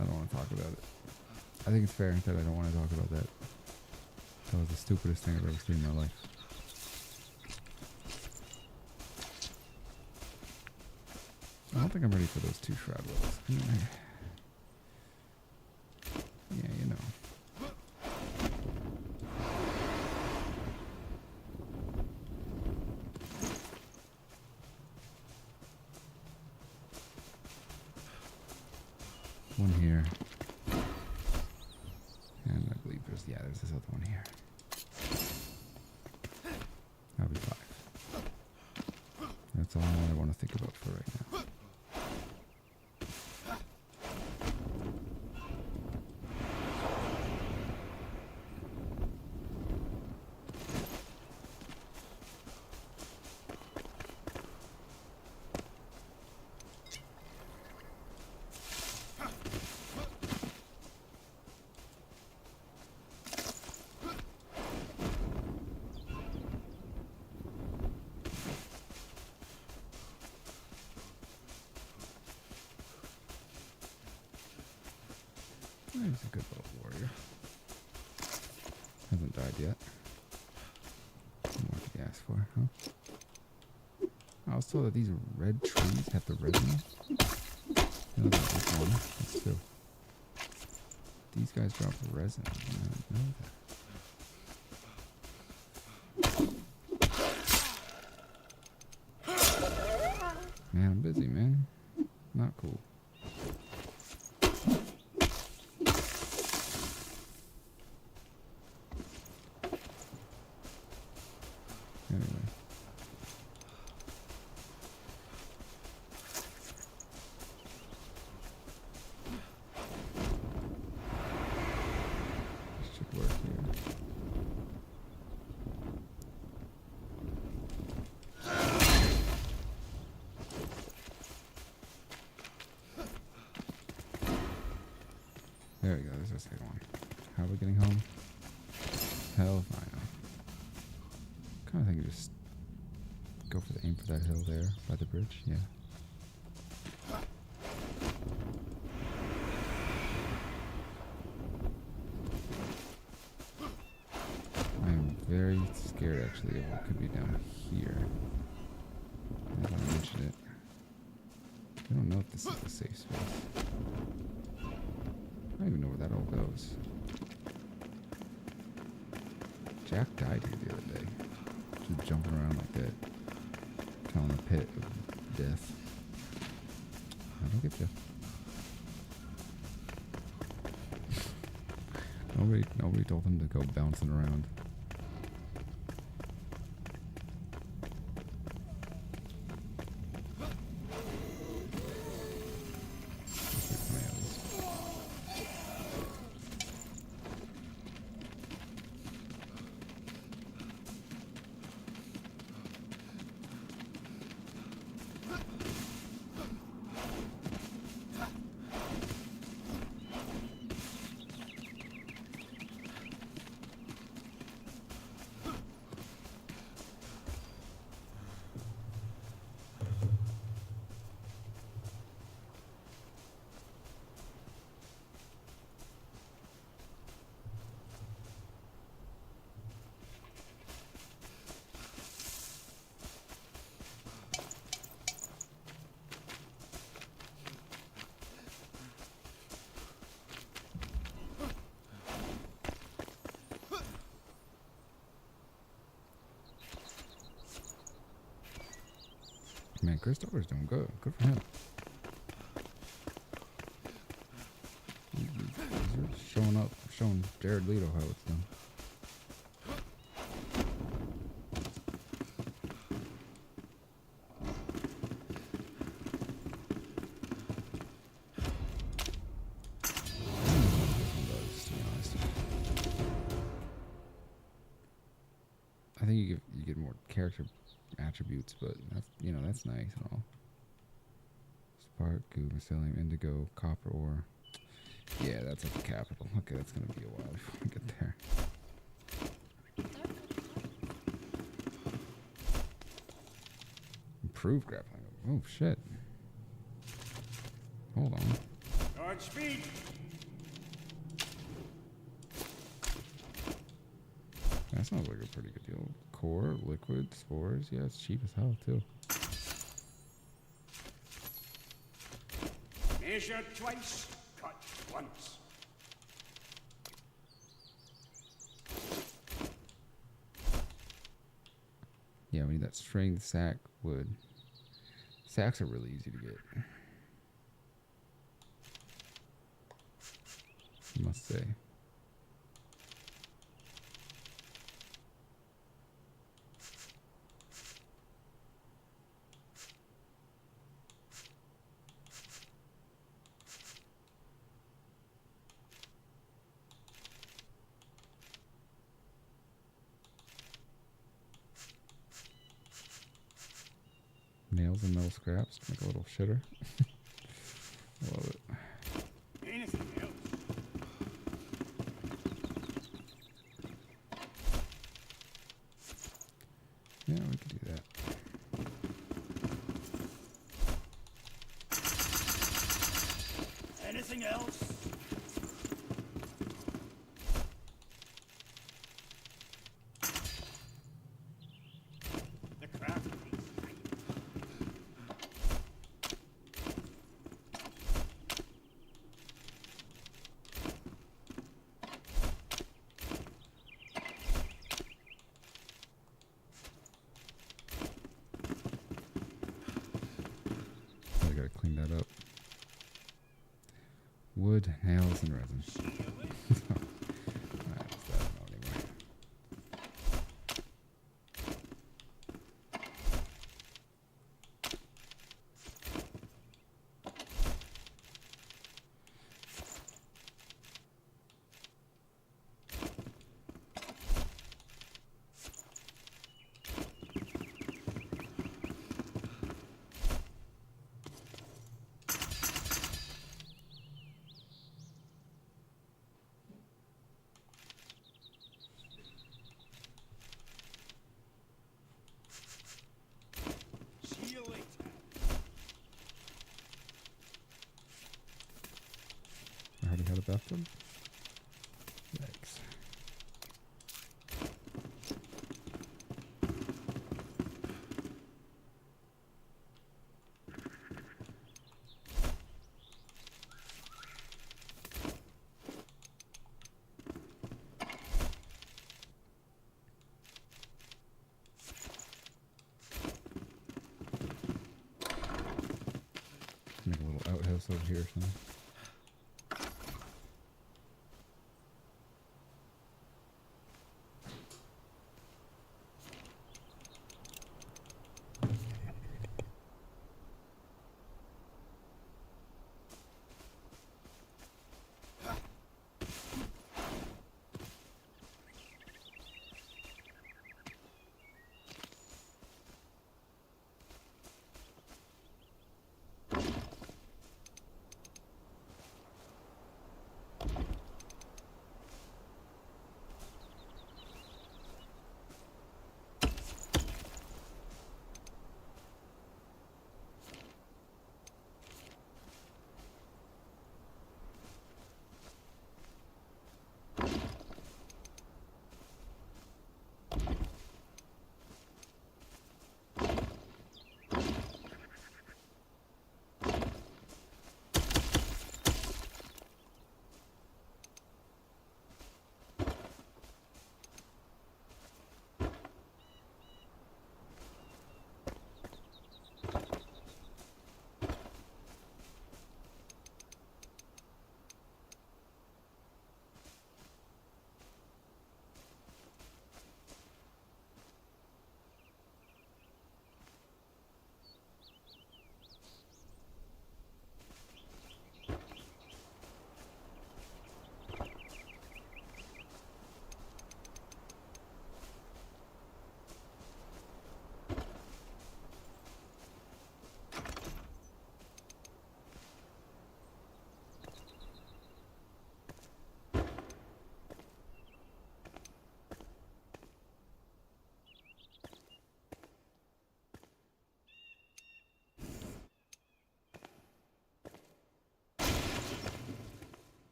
I don't want to talk about it. I think it's fair that I don't want to talk about that. That was the stupidest thing I've ever seen in my life. I don't think I'm ready for those 2 shroud levels. Yeah, you know. One here. And I believe there's this other one here. That'll be 5. That's all I want to think about for right now. He's a good little warrior. Hasn't died yet. What more did he ask for, huh? I was told that these red trees have the resin. No, that's one. That's 2. These guys drop resin. I didn't know that. Man, I'm busy, man. Not cool. Anyway. This should work here. There we go, there's our second one. How are we getting home? Hell if I know. Kind of think you just go for the aim for that hill there by the bridge. Yeah. I am very scared actually of what could be down here. Now that I mention it. I don't know if this is the safe space. I don't even know where that all goes. Jack died here the other day. Just jumping around like that. Kind of in the pit of death. I don't get you. Nobody told him to go bouncing around. Man, Christopher's doing good. Good for him. He's showing up, showing Jared Leto how it's done. I think you get more character attributes, but that's nice and all. Spark, goo, mycelium, indigo, copper ore. Yeah, that's at the capital. Okay, that's gonna be a while before we get there. Improved grappling. Oh shit. Hold on. Guard speed. That sounds like a pretty good deal. Core, liquid, spores. Yeah, it's cheap as hell too. Measure twice, cut once. Yeah, we need that strength sack wood. Sacks are really easy to get. I must say. Nails and metal scraps to make a little shitter. I love it. Anything else? Yeah, we could do that. Anything else? The craft needs time. Gotta clean that up. Wood, nails, and resin. Alright, what's that? I don't know anymore. See you later. I already had a bathtub? Yikes. Make a little outhouse over here or something.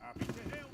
Happy to help.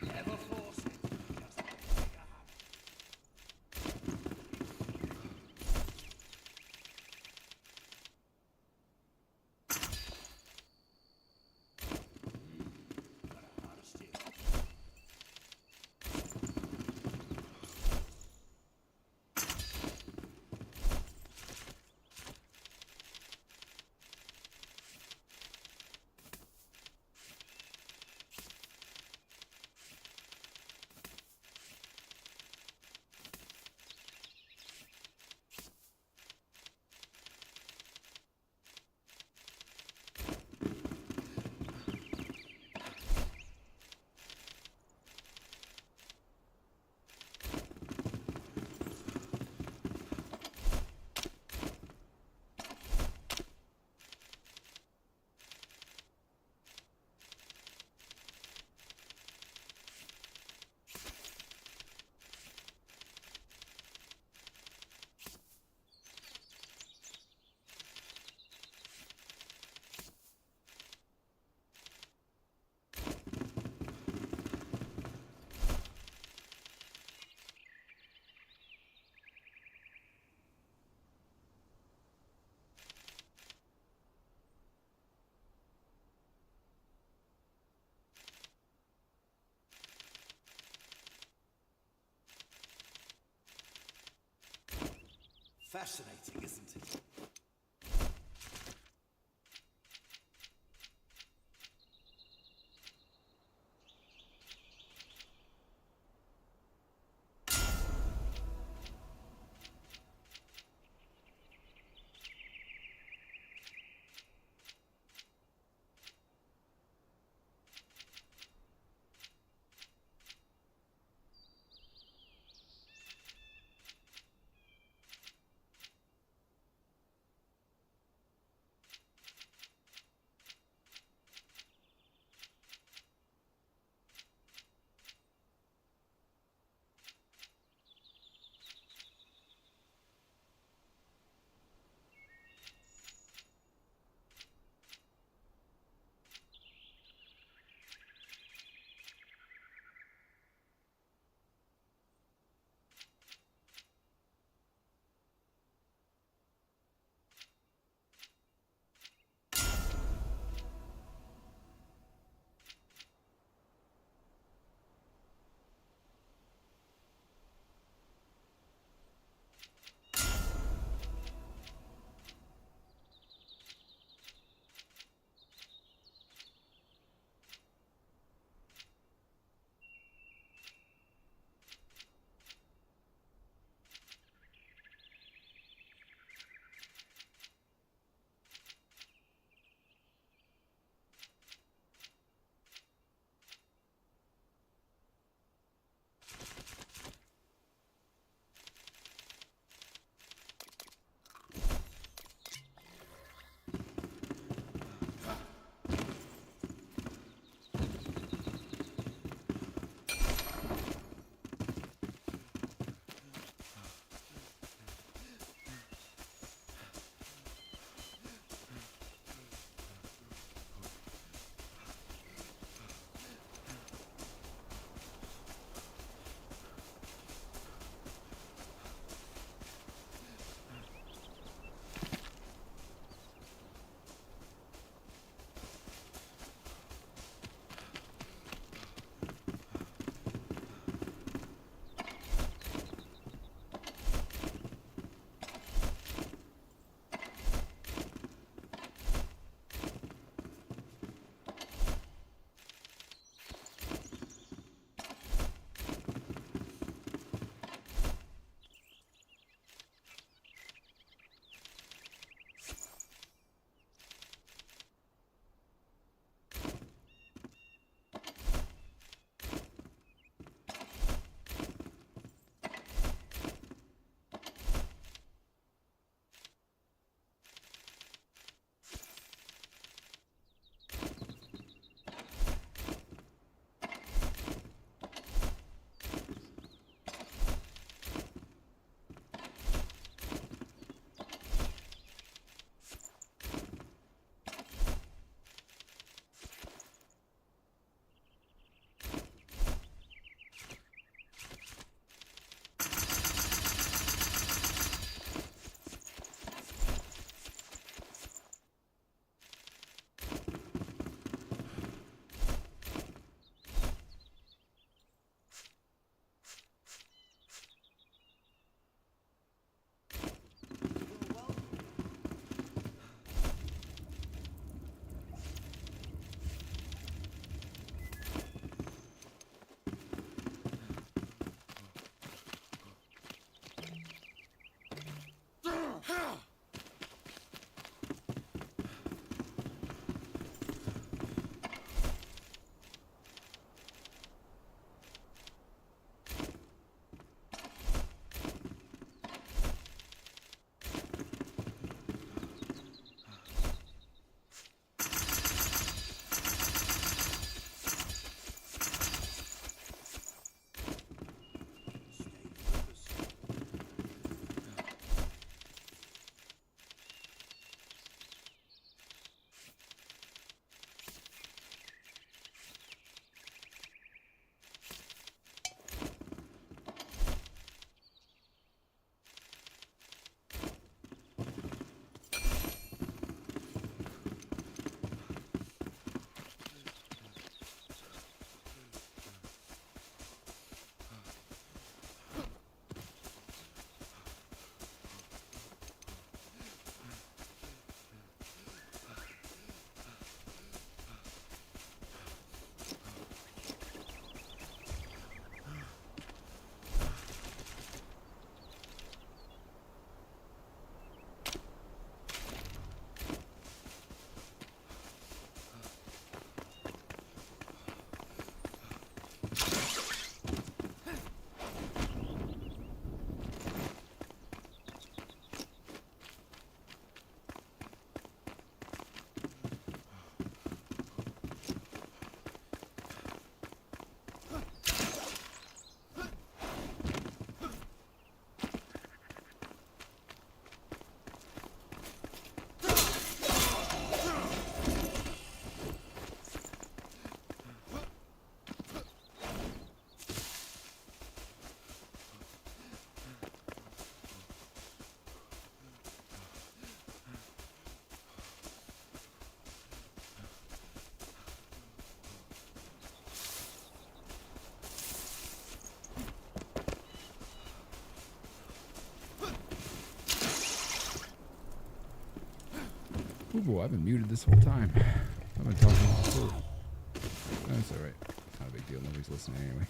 Never force it. Just make it happen. Got a heart of steel. Fascinating, isn't it? Ooh, boy, I've been muted this whole time. I've been talking before. That's alright. Not a big deal. Nobody's listening anyway.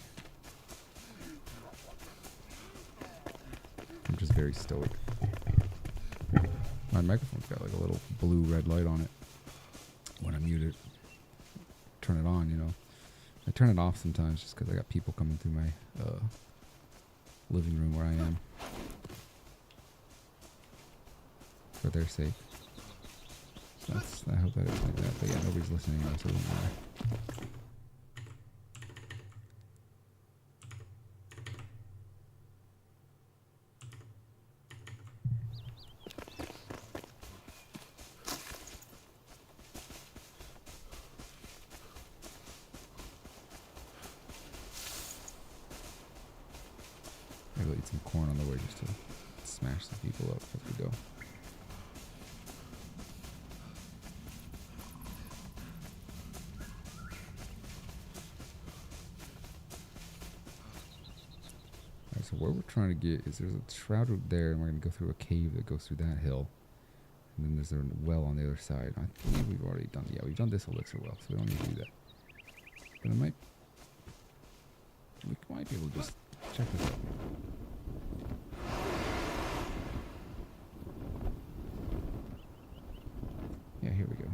I'm just very stoic. My microphone's got like a little blue red light on it when I mute it. Turn it on, you know. I turn it off sometimes just because I got people coming through my living room where I am. For their sake. So I hope that it's like that. But yeah, nobody's listening anyway, so it doesn't matter. I gotta eat some corn on the way just to smash some people up as we go. Alright, so where we're trying to get is there's a shrouded there, and we're gonna go through a cave that goes through that hill. And then there's a well on the other side. I believe we've already done, yeah, we've done this elixir well, so we don't need to do that. But we might be able to just check this out. Yeah, here we go.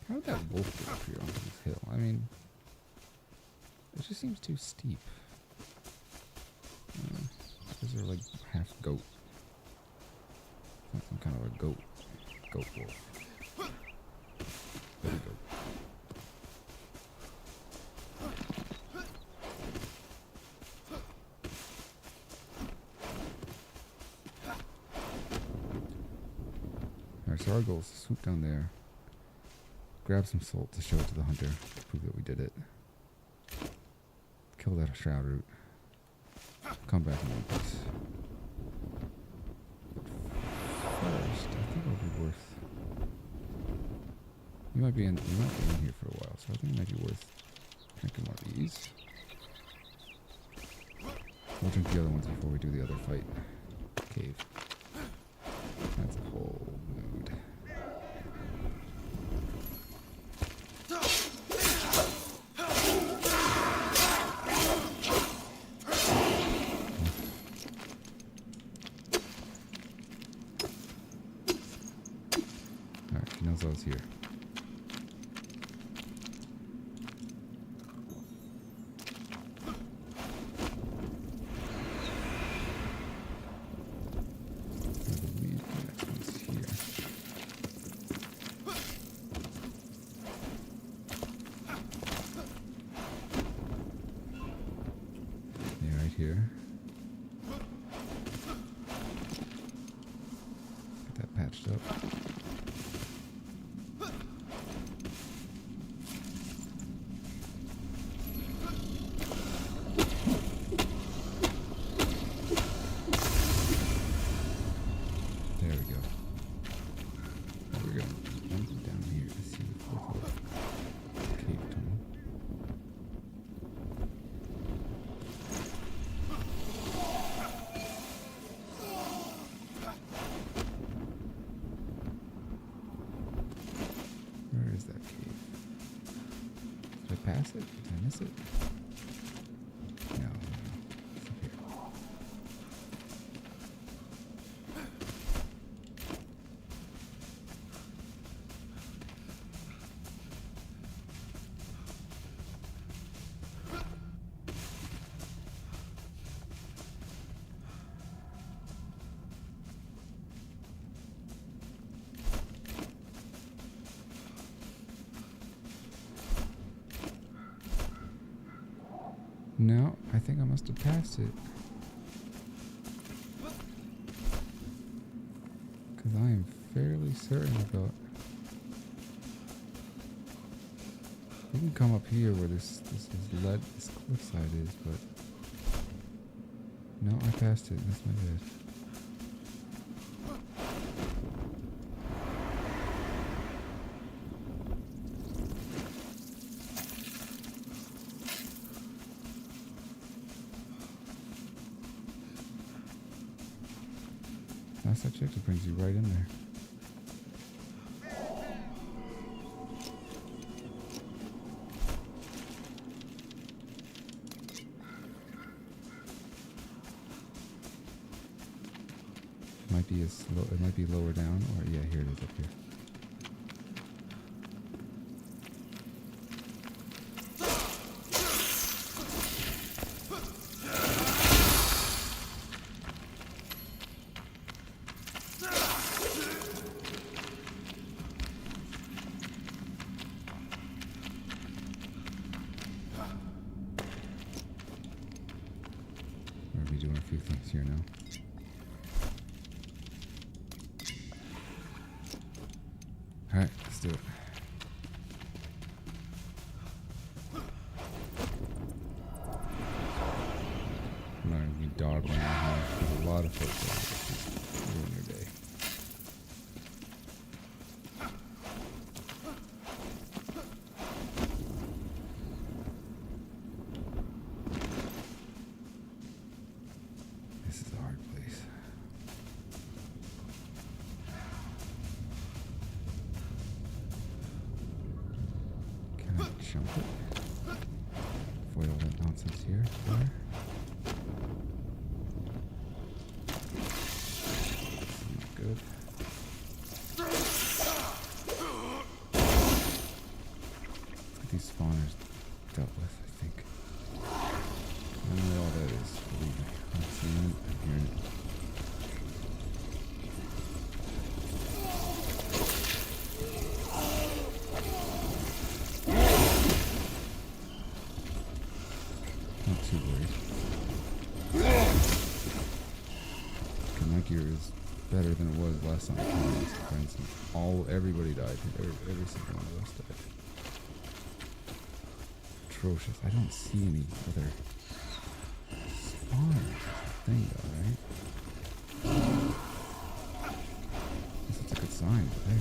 How did that wolf get up here onto this hill? I mean, it just seems too steep. Is there like half goat? Like some kind of a goat wolf. There we go. Alright, so our goal is to swoop down there, grab some salt to show it to the hunter, to prove that we did it. Kill that shroud root. Come back in one piece. First, I think it'll be worth. You might be in here for a while, so I think it might be worth drinking one of these. We'll drink the other ones before we do the other fight. Cave. That's a whole mood. Alright, he knows I was here. Here. Get that patched up. There we go. We're gonna jump down here to see the cave tunnel. Where is that cave? Did I pass it? Did I miss it? No. It's up here. No, I think I must have passed it. Because I am fairly certain about... We can come up here where this cliffside is, but... No, I passed it. That's my bad. That's that chick that brings you right in there. Might be it might be lower down, or yeah, here it is up here. We're gonna be doing a few things here now. Alright, let's do it. I'm not gonna be dawdling around. There's a lot of folks out there just ruin your day. This is a hard place. Can I jump it? Avoid all that nonsense here. There. Not good. Let's get these spawners dealt with, I think. I don't know what all that is, believe me. I'm seeing it, I'm hearing it. Not too worried. Okay, my gear is better than it was last time I came, for instance. Everybody died. Every single one of us died. Atrocious. I don't see any other spawners. Thing though, right? Guess it's a good sign, but hey.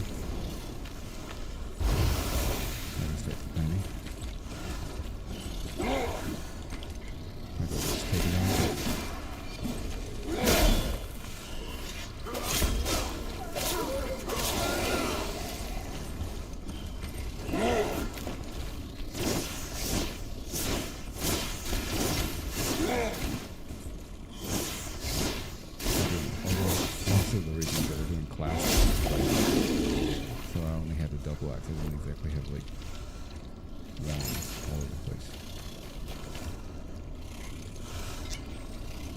Gotta start complaining. Might as well just take it on. Also, the regions that are doing classes, so I only had a double axe. I didn't exactly have like rounds all over the place.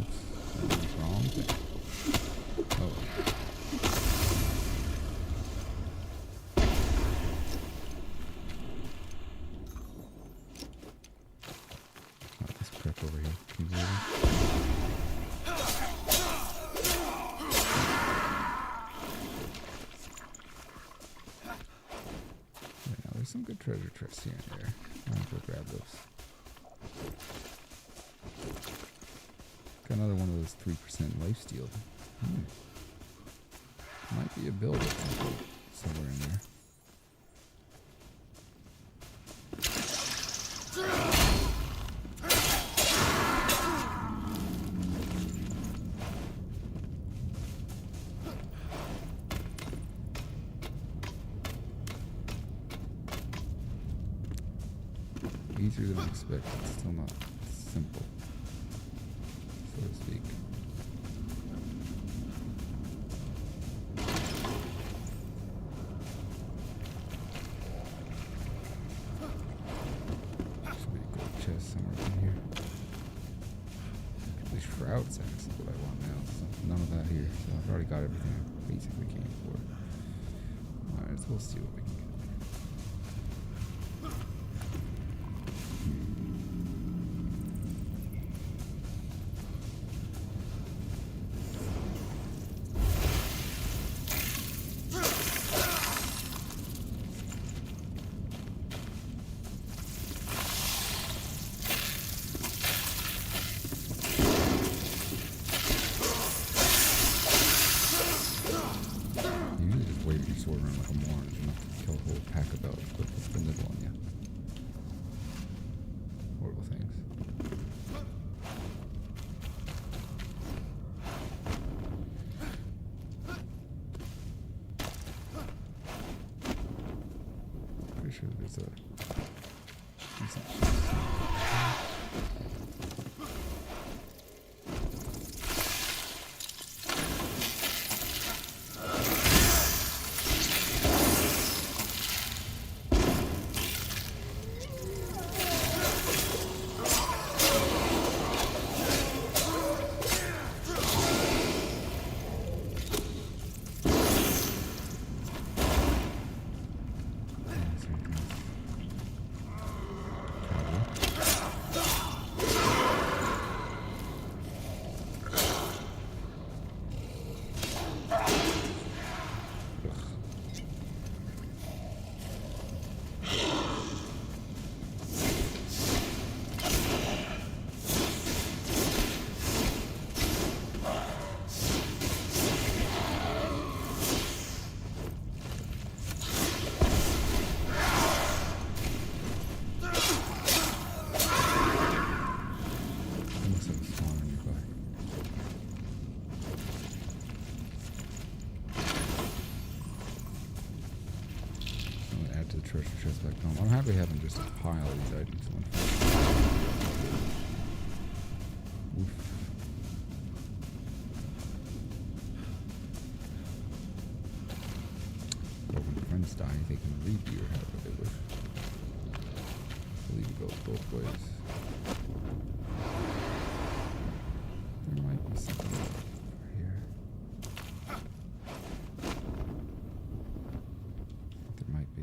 Oops, that was wrong thing. Oh. Got this prep over here. Can you believe it? There's some good treasure chests here and there. I'm gonna go grab those. Got another one of those 3% lifesteal. Might be a builder somewhere in there. Easier than I expected. Still not simple, so to speak. Should be a gold chest somewhere in here. The shroud sacks is what I want now. So none of that here. So I've already got everything I basically came for. Alright, so we'll see what we can get. Sword around like a moron and not kill back home. I'm happy having just a pile of these items. Oof. But when friends die, they can leave you or however they wish. I believe it goes both ways. There might be something over here. There might be.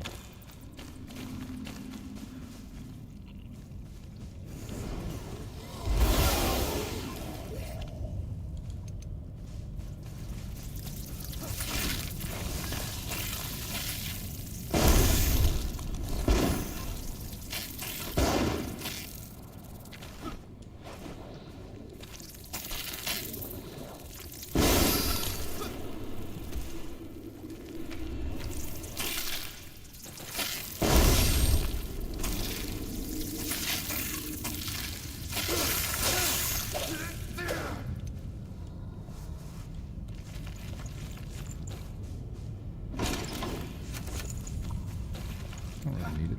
Don't really need it.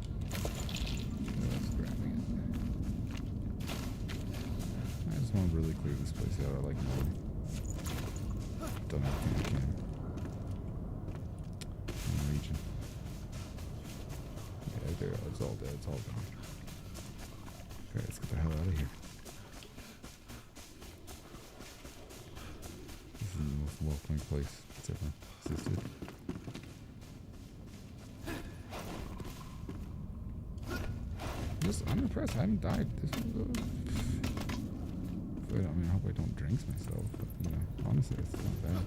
Just grabbing it. I just want to really clear this place out. I like it. Done everything I can. I'm reaching. Yeah, there. It's all dead. It's all gone. Okay, let's get the hell out of here. This is the most welcoming place that's ever existed. I'm impressed. I haven't died. This is, I mean, I hope I don't jinx myself. But, you know, honestly, it's not bad.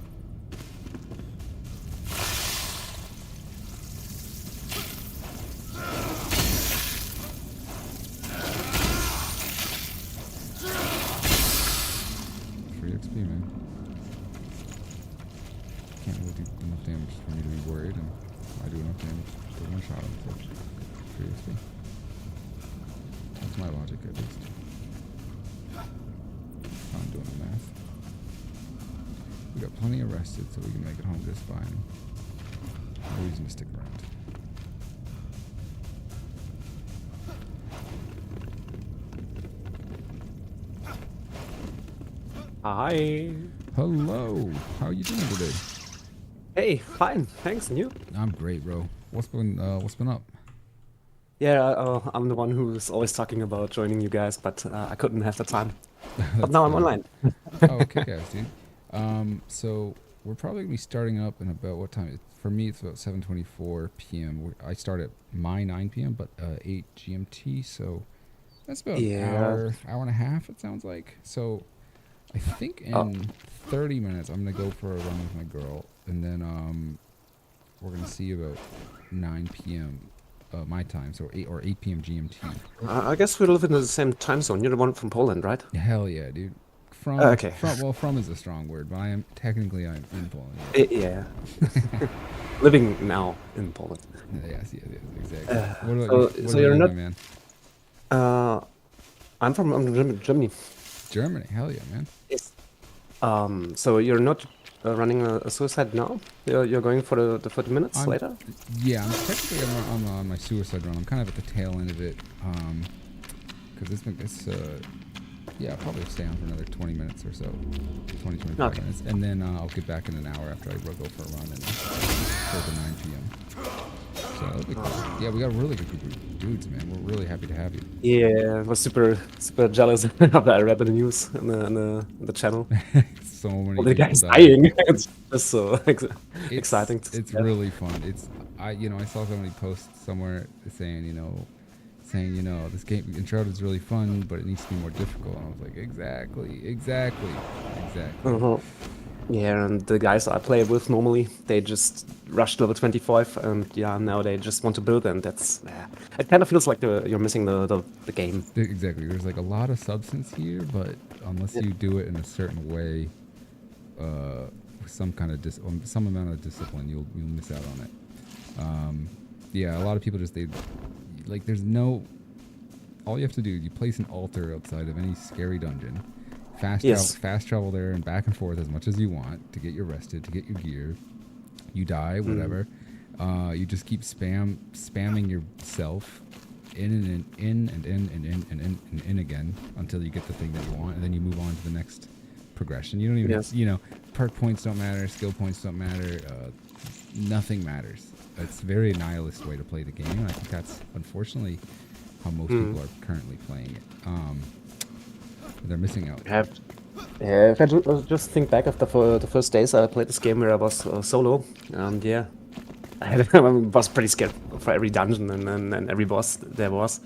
Free XP, man. Can't really do enough damage for me to be worried, and I do enough damage to one shot him. So free XP. That's my logic, at least. I'm doing the math. We got plenty arrested, so we can make it home just fine. No reason to stick around. Hi. Hello. How are you doing today? Hey, fine. Thanks. And you? I'm great, bro. What's been up? Yeah, I'm the one who's always talking about joining you guys, but I couldn't have the time. But That's now I'm fair. online. Oh, okay, guys, dude. So we're probably gonna be starting up in about what time? For me, it's about 7:24 p.m. I start at my 9 p.m., but 8 GMT. So that's about Yeah. an hour and a half. It sounds like. So I think in 30 minutes, I'm gonna go for a run with my girl, and then we're gonna see about 9 p.m. My time, so 8 p.m. GMT. I guess we live in the same time zone. You're the one from Poland, right? Hell yeah, dude. From Okay. from is a strong word, but I'm in Poland. Yeah. Living now in Poland. Yes, exactly. What about so- you? What so about you're you, not- my man? I'm from Germany. Germany, hell yeah, man. Yes. So you're not running a suicide now? You're going for the 40 minutes I'm- later? Yeah, I'm technically on my suicide run. I'm kind of at the tail end of it, because I'll probably stay on for another 20 minutes or so, 25 Okay. minutes, and then I'll get back in an hour after I go for a run and for the 9 p.m. So that'll be cool. Yeah, we got a really good group of dudes, man. We're really happy to have you. Yeah, I was super jealous after I read the news in the channel. So many All the people guys died. dying. It's just so exciting. To It's see. really fun. I saw somebody post somewhere saying this game Enshrouded is really fun, but it needs to be more difficult. And I was like, exactly. Uh-huh. Yeah, and the guys I play with normally, they just rush level 25, and yeah, now they just want to build, and that's it kind of feels like you're missing the game. Exactly. There's like a lot of substance here, but unless you do it in a certain way, with some kind of some amount of discipline, you'll miss out on it. Yeah, a lot of people there's no. All you have to do, you place an altar outside of any scary dungeon. Fast travel there and back and forth as much as you want to get your rested, to get your gear. You die, whatever. You just keep spamming yourself in and in again until you get the thing that you want, and then you move on to the next progression. You don't even, Yes. perk points don't matter, skill points don't matter, nothing matters. It's a very nihilist way to play the game, and I think that's unfortunately how most people are currently playing it. They're missing out. If I just think back of the first days I played this game where I was solo, and yeah, I was pretty scared for every dungeon and every boss there was,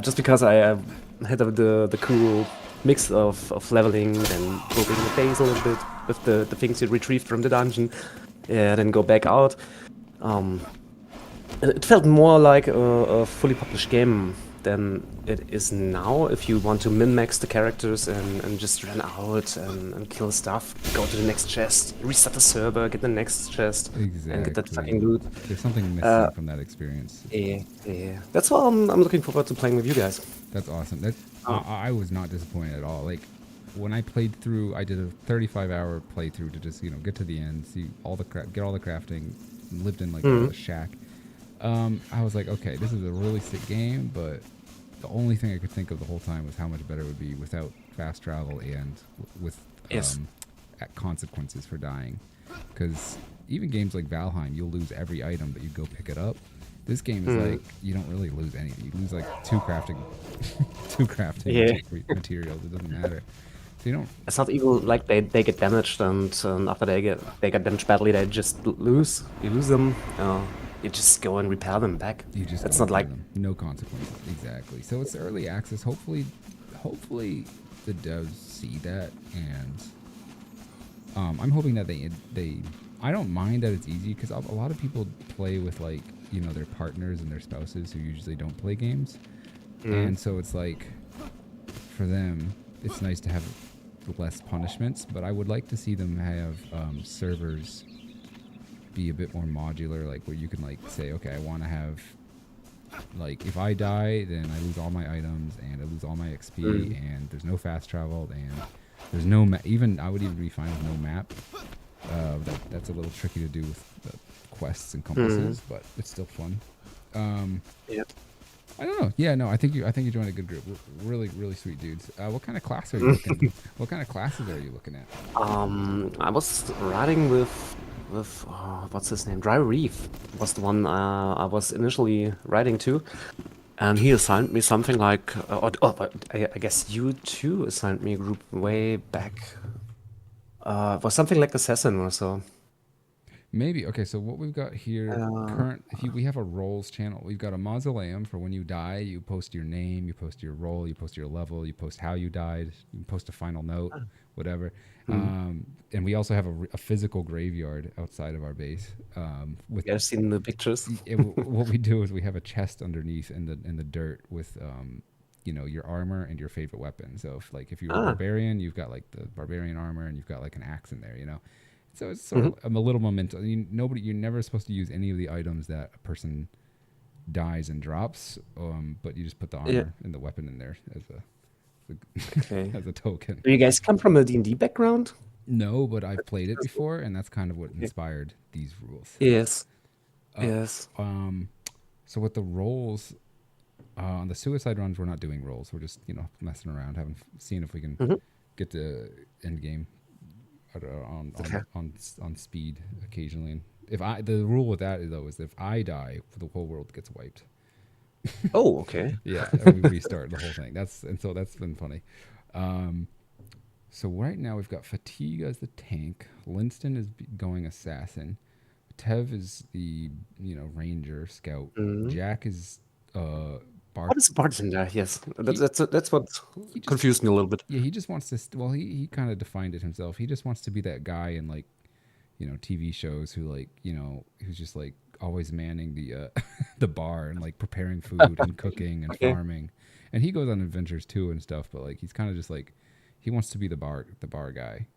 just because I had the cool mix of leveling and building the base a little bit with the things you retrieved from the dungeon, then go back out. It felt more like a fully published game than it is now. If you want to min-max the characters and just run out and kill stuff, go to the next chest, restart the server, get the next chest, and get that Exactly. fucking loot. There's something missing from that experience. Yeah. That's why I'm looking forward to playing with you guys. That's awesome. I was not disappointed at all. Like when I played through, I did a 35-hour playthrough to just get to the end, see all the get all the crafting, lived in like a shack. I was like, okay, this is a really sick game, but the only thing I could think of the whole time was how much better it would be without fast travel and with consequences for dying. Because even games like Valheim, you'll lose every item, but you go pick it up. This game is like you don't really lose anything. You lose like two crafting materials. It doesn't matter. So you don't. It's not even like they get damaged and after they get damaged badly, they just lose. You lose them. You just go and repair them back. You just it's go not like them. No consequences. Exactly. So it's early access. Hopefully the devs see that, and I'm hoping that they. I don't mind that it's easy because a lot of people play with like their partners and their spouses who usually don't play games, and so it's like for them it's nice to have less punishments. But I would like to see them have servers be a bit more modular, like where you can like say, okay, I want to have like if I die, then I lose all my items and I lose all my XP, and there's no fast travel, and there's no even I would even be fine with no map. That's a little tricky to do with the quests and compasses, but it's still fun. yeah. I don't know. Yeah, no, I think you joined a good group. Really, really sweet dudes. What kind of class are you looking? What kind of classes are you looking at? I was riding with what's his name? Dry Reef was the one I was initially riding to, and he assigned me something like, but I guess you too assigned me a group way back. It was something like Assassin or so. Maybe. Okay, so what we've got here, we have a roles channel. We've got a mausoleum for when you die. You post your name, you post your role, you post your level, you post how you died, you post a final note, whatever. And we also have a physical graveyard outside of our base. You guys seen the pictures? What we do is we have a chest underneath in the dirt with your armor and your favorite weapon. So if you're a barbarian, you've got like the barbarian armor and you've got like an axe in there, So it's sort of a little momentum. You're never supposed to use any of the items that a person dies and drops, but you just put the armor and the weapon in there as a token. Do you guys come from a D&D background? No, but I've played it before, and that's kind of what inspired these rules. Yes. Yes. So with the rolls, on the suicide runs, we're not doing rolls. We're just messing around, seeing if we can get to end game on speed occasionally. And the rule with that is if I die, the whole world gets wiped. Oh, okay. Yeah, and we restart the whole thing. That's been funny. So right now we've got Fatigue as the tank. Linston is going assassin. Tev is the ranger scout. Jack is What is bartender? Yes, that's what confused me a little bit. Yeah, he just wants to. Well, he kind of defined it himself. He just wants to be that guy in like, TV shows who who's just like always manning the the bar and like preparing food and cooking and farming. And he goes on adventures too and stuff. But like he's kind of just like he wants to be the bar guy.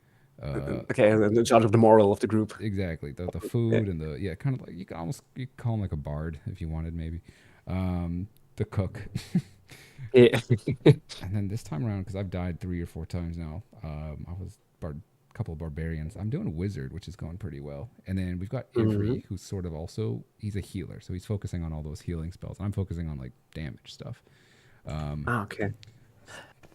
Okay, and in charge of the moral of the group. Exactly, the food and the kind of like you could call him like a bard if you wanted maybe. The cook. Yeah. And then this time around, because I've died 3 or 4 times now, I was couple of barbarians. I'm doing a wizard, which is going pretty well. And then we've got Mhm. Ivry, who's sort of also he's a healer, so he's focusing on all those healing spells. I'm focusing on like damage stuff. Okay.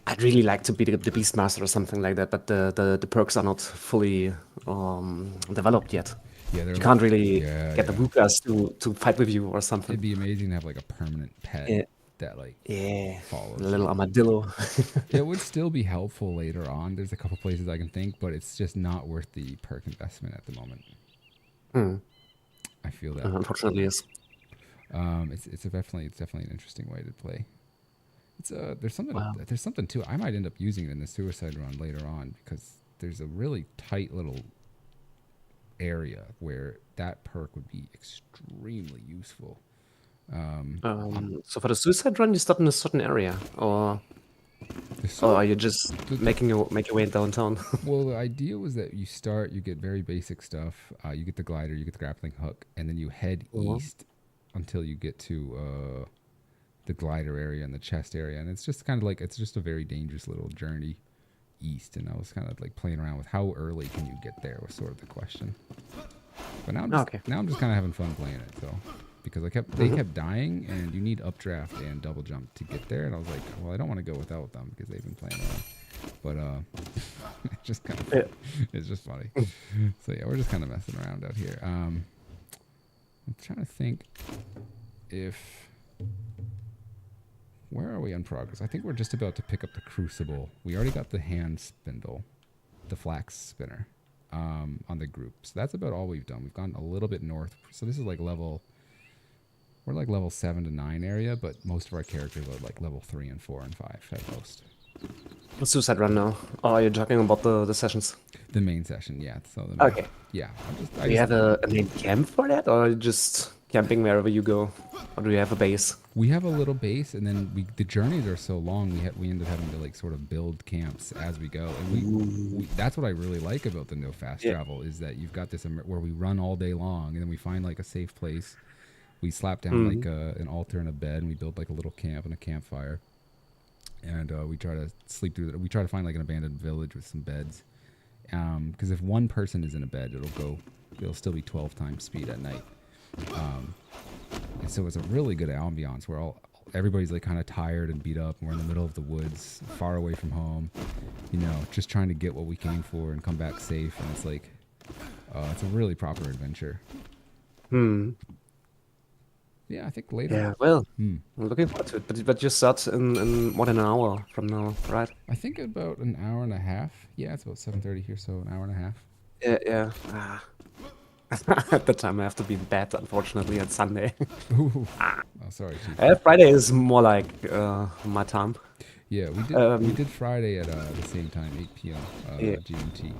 I'd really like to be the Beastmaster or something like that, but the perks are not fully developed yet. Yeah, they're You can't really yeah, get the yeah. Wukas to fight with you or It'd something. be amazing to have like a permanent pet Yeah, that like yeah. follows A little you. armadillo. It would still be helpful later on. There's a couple places I can think, but it's just not worth the perk investment at the moment. Hmm. I feel that. Unfortunately, yes. It's definitely an interesting way to play. It's Wow. there's something too. I might end up using it in the suicide run later on because there's a really tight little area where that perk would be extremely useful. So for the suicide run, you start in a certain area, The or sui- are you just the, making your make your way downtown? well, the idea was that you start, you get very basic stuff. You get the glider, you get the grappling hook, and then you head Mhm. east until you get to the glider area and the chest area, and it's just kind of like it's just a very dangerous little journey east. And I was kind of like playing around with how early can you get there was sort of the question. But Okay. now I'm just kind of having fun playing it. So because they kept dying, and you need updraft and double jump to get there, and I was like, well, I don't want to go without them because they've been playing around. But it's just kind of Yeah. it's just funny. So yeah, we're just kind of messing around out here. I'm trying to think if where are we in progress? I think we're just about to pick up the crucible. We already got the hand spindle, the flax spinner, on the group. So that's about all we've done. We've gone a little bit north. So this is like we're like level 7 to 9 area, but most of our characters are like level 3 and 4 and 5 at most. The suicide run now. Oh, are you talking about the sessions? The main session, yeah. So Okay. yeah, Do you have a main camp for that, or are you just camping wherever you go, or do you have a base? we have a little base, and then the journeys are so long. We end up having to like sort of build camps as we go, and we that's what I really like about the no fast Yeah. travel is that you've got this where we run all day long, and then we find like a safe place. We slap down Mhm. like an altar and a bed, and we build like a little camp and a campfire, and we try to sleep through. We try to find like an abandoned village with some beds, because if one person is in a bed, it'll still be 12 times speed at night. And so it's a really good ambiance where everybody's like kind of tired and beat up, and we're in the middle of the woods, far away from home, just trying to get what we came for and come back safe. And it's like, it's a really proper adventure. Hmm. Yeah, I think later. Yeah. Well, Hmm. I'm looking forward to it. But you start in more than an hour from now, right? I think about an hour and a half. Yeah, it's about 7:30 here, so an hour and a half. Yeah. Yeah. Ah. At the time, I have to be in bed, unfortunately, on Sunday. Ooh. Oh, sorry, Chief. Friday is more like my time. Yeah, we Um, did Friday at the same time, 8 p.m. Yeah. GMT.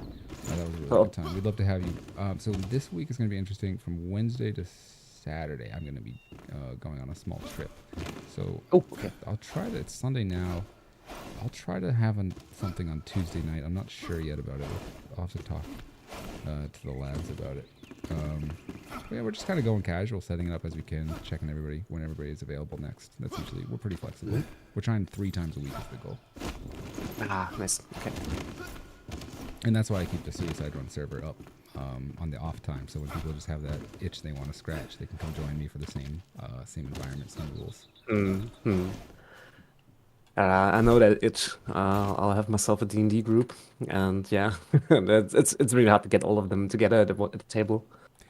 That was a really Oh. good time. We'd love to have you. So this week is going to be interesting. From Wednesday to Saturday, I'm going to be going on a small trip. So Oh, okay. I'll try to. It's Sunday now. I'll try to have something on Tuesday night. I'm not sure yet about it. I'll have to talk to the lads about it. But yeah, we're just kind of going casual, setting it up as we can, checking everybody when everybody is available next. That's usually, we're pretty flexible. We're trying 3 times a week is the goal. Ah, nice. Okay. And that's why I keep the Suicide Run server up on the off time. So when people just have that itch they want to scratch, they can come join me for the same environment, same rules. Hmm. I know that I'll have myself a D&D group, and yeah, it's really hard to get all of them together at the table.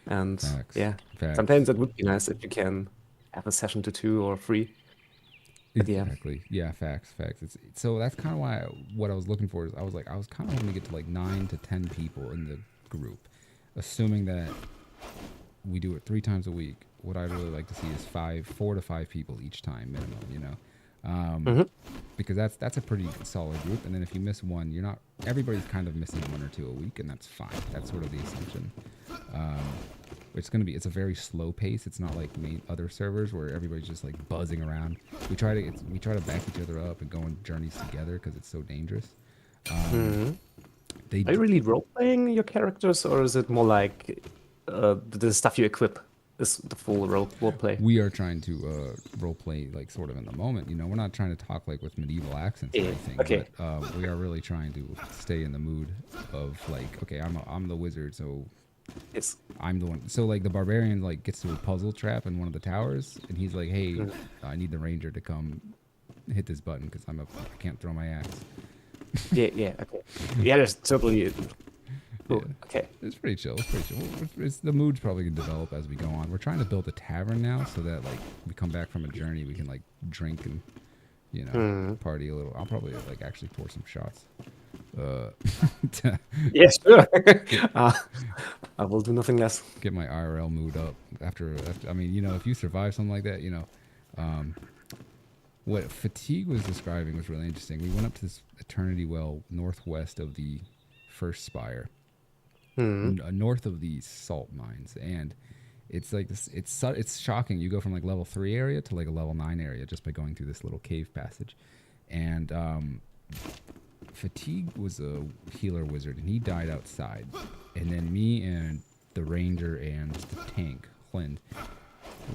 And Facts. yeah, Facts. sometimes it would be nice if you can have a session to 2 or 3. But yeah. Exactly. Yeah, facts. So that's kind of what I was looking for is I was kind of hoping to get to like 9 to 10 people in the group, assuming that we do it 3 times a week. What I'd really like to see is 4 to 5 people each time minimum, because that's a pretty solid group. And then if you miss one, everybody's kind of missing 1 or 2 a week, and that's fine. That's sort of the assumption. It's a very slow pace. It's not like other servers where everybody's just like buzzing around. We try to back each other up and go on journeys together because it's so dangerous. Are you really role playing your characters, or is it more like the stuff you equip? is the full role play? We are trying to role play like sort of in the moment. You know, we're not trying to talk like with medieval accents or Yeah, anything, okay. but we are really trying to stay in the mood of like, okay, I'm the wizard, so Yes. I'm the one. So like the barbarian like gets to a puzzle trap in one of the towers, and he's like, hey, I need the ranger to come hit this button because I can't throw my axe. Yeah. Okay. Yeah, there's totally. Cool. Yeah. Okay. It's pretty chill. It's pretty chill. The mood's probably gonna develop as we go on. We're trying to build a tavern now, so that like we come back from a journey, we can like drink and party a little. I'll probably like actually pour some shots. To Yeah, sure. I will do nothing less. get my IRL mood up after. I mean, if you survive something like that, what Fatigue was describing was really interesting. We went up to this Eternity Well northwest of the first spire. North of the salt mines, and it's like this, it's shocking. You go from like level 3 area to like a level 9 area just by going through this little cave passage. And Fatigue was a healer wizard, and he died outside. And then me and the ranger and the tank Clint,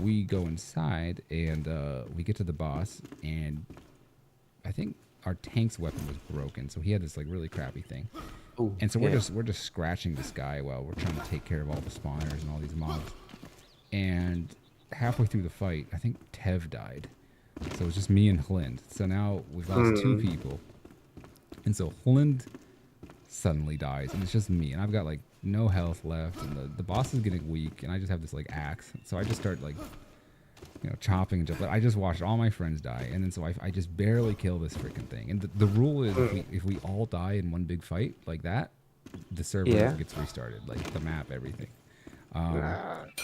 we go inside, and we get to the boss, and I think our tank's weapon was broken, so he had this like really crappy thing. Ooh, And so yeah. we're just scratching this guy while we're trying to take care of all the spawners and all these mobs. And halfway through the fight, I think Tev died. So it was just me and Hlind. So now we've lost 2 people. And so Hlind suddenly dies, and it's just me. And I've got like no health left, and the boss is getting weak, and I just have this like axe. So I just start like chopping and stuff. But I just watched all my friends die, and then so I just barely kill this freaking thing. And the rule is if we all die in one big fight like that, the server gets restarted, like the map, everything.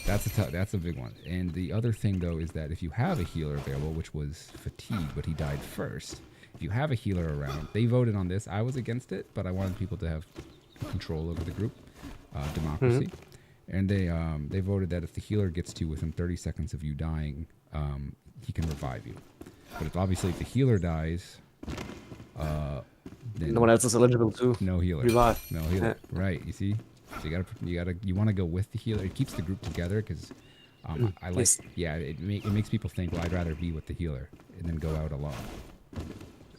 That's a big one. And the other thing though is that if you have a healer available, which was Fatigue, but he died first. If you have a healer around, they voted on this. I was against it, but I wanted people to have control over the group, democracy. And they voted that if the healer gets to you within 30 seconds of you dying, he can revive you. But if the healer dies, then No one else is eligible to no healer. revive. No healer. Right. You see, so you want to go with the healer. It keeps the group together because I like. Yes. Yeah, it makes people think. Well, I'd rather be with the healer and then go out alone.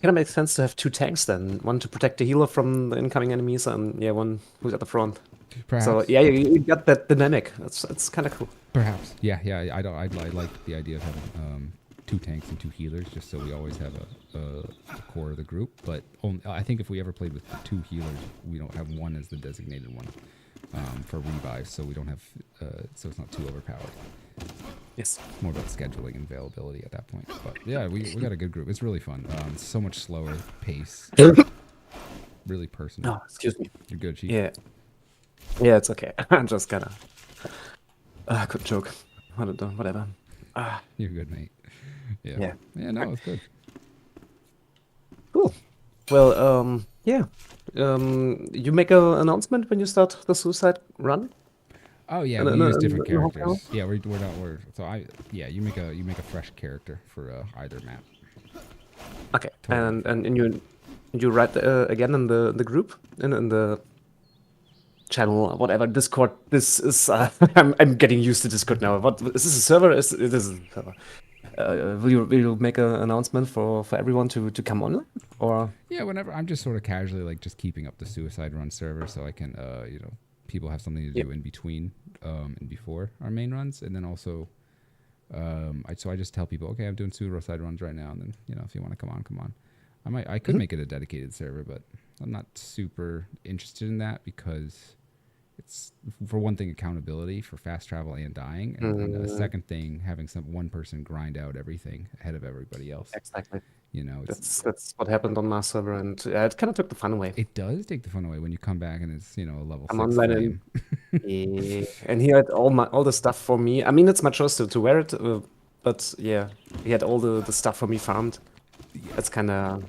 Kind of makes sense to have 2 tanks then. One to protect the healer from the incoming enemies, and one who's at the front. Perhaps. So yeah, you got that dynamic. It's kind of cool. Perhaps. Yeah. I like the idea of having 2 tanks and 2 healers, just so we always have a core of the group. But I think if we ever played with 2 healers, we don't have one as the designated one for revives, so we don't have so it's not too overpowered. Yes. It's more about scheduling and availability at that point. But yeah, we got a good group. It's really fun. It's so much slower pace. Really personal. Oh, excuse me. You're good, Chief. Yeah. Yeah, it's okay. I'm just gonna. Good joke. Whatever. You're good, mate. Yeah. Yeah, no, it's good. Cool. Well, yeah. You make an announcement when you start the suicide run. Oh yeah, No, we no, use different no, no, characters. Yeah, you make a fresh character for either map. Okay. Totally. And you write again in the group in the channel, whatever, Discord. This is I'm getting used to Discord now. What is this, a server? This is a server. Will you make an announcement for everyone to come online, or? Yeah, whenever I'm just sort of casually like just keeping up the suicide run server, so I can people have something to do in between and before our main runs, and then also I just tell people, okay, I'm doing suicide runs right now, and then if you want to come on. I could make it a dedicated server, but I'm not super interested in that because it's, for one thing, accountability for fast travel and dying, and the second thing, having one person grind out everything ahead of everybody else. Exactly. It's, That's what happened on my server, and it kind of took the fun away. it does take the fun away when you come back and it's a level I'm 6 online flame. Yeah. And he had all the stuff for me. I mean, it's my choice to wear it, but yeah, he had all the stuff for me farmed. It's kind of.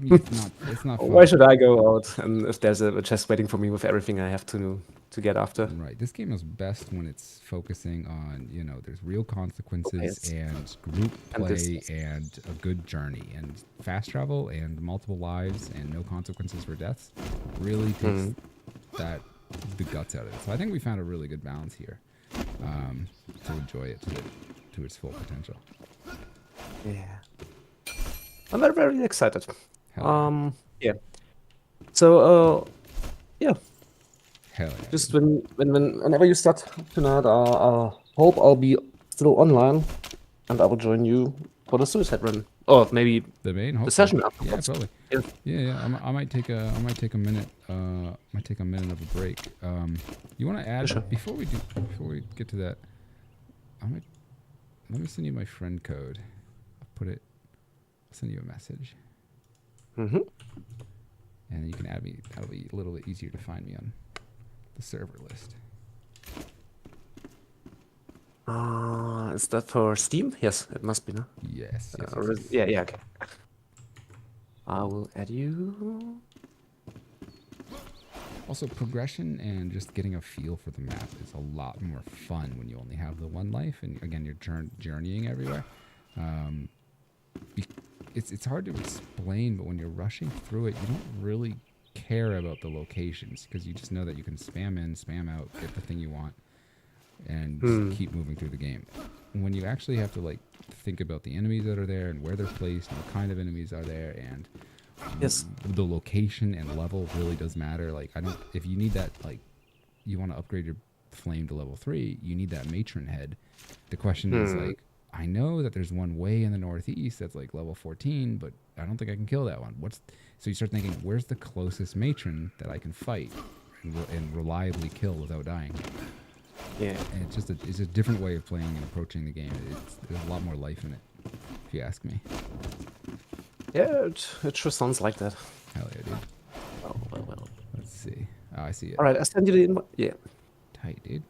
It's not fun. Why should I go out and if there's a chest waiting for me with everything I have to get after? Right. This game is best when it's focusing on, there's real consequences Yes. and group And play this- and a good journey, and fast travel and multiple lives and no consequences for deaths really takes the guts out of it. So I think we found a really good balance here. to enjoy it to its full potential. Yeah. I'm very, very excited. Hell Yeah. So, yeah. Hell yeah. Just Dude. whenever you start tonight, hope I'll be still online, and I will join you for the suicide run, or maybe The main, the hopefully. session Yeah, afterwards. probably. Yeah. Yeah. I might take a minute. Might take a minute of a break. You want to add Sure. before we get to that? Let me send you my friend code. I'll send you a message, Mm-hmm. and you can add me. That'll be a little bit easier to find me on the server list. Is that for Steam? Yes, it must be, no? Yes. Yeah, okay. I will add you. Also, progression and just getting a feel for the map is a lot more fun when you only have the one life, and again, you're journeying everywhere. It's hard to explain, but when you're rushing through it, you don't really care about the locations because you just know that you can spam in, spam out, get the thing you want, and just keep moving through the game. When you actually have to like think about the enemies that are there and where they're placed and what kind of enemies are there and Yes. the location and level really does matter. Like if you need that, like you want to upgrade your flame to level 3, you need that matron head. The question is like, I know that there's one way in the northeast that's like level 14, but I don't think I can kill that one. So you start thinking, where's the closest matron that I can fight and reliably kill without dying? Yeah. And it's a different way of playing and approaching the game. There's a lot more life in it, if you ask me. Yeah, it sure sounds like that. Hell yeah, dude. Well. Let's see. Oh, I see it. All right, I send you the invite. Yeah. Tight, dude.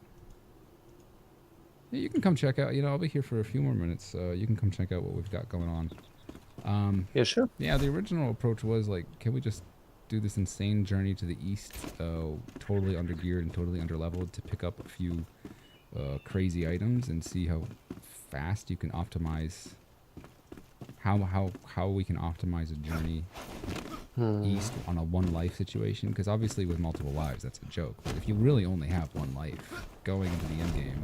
Yeah, you can come check out. I'll be here for a few more minutes. You can come check out what we've got going on. Yeah, sure. Yeah, the original approach was like, can we just do this insane journey to the east, totally undergeared and totally underleveled to pick up a few crazy items and see how fast you can optimize. How we can optimize a journey east on a one life situation, because obviously with multiple lives that's a joke, but if you really only have one life going into the end game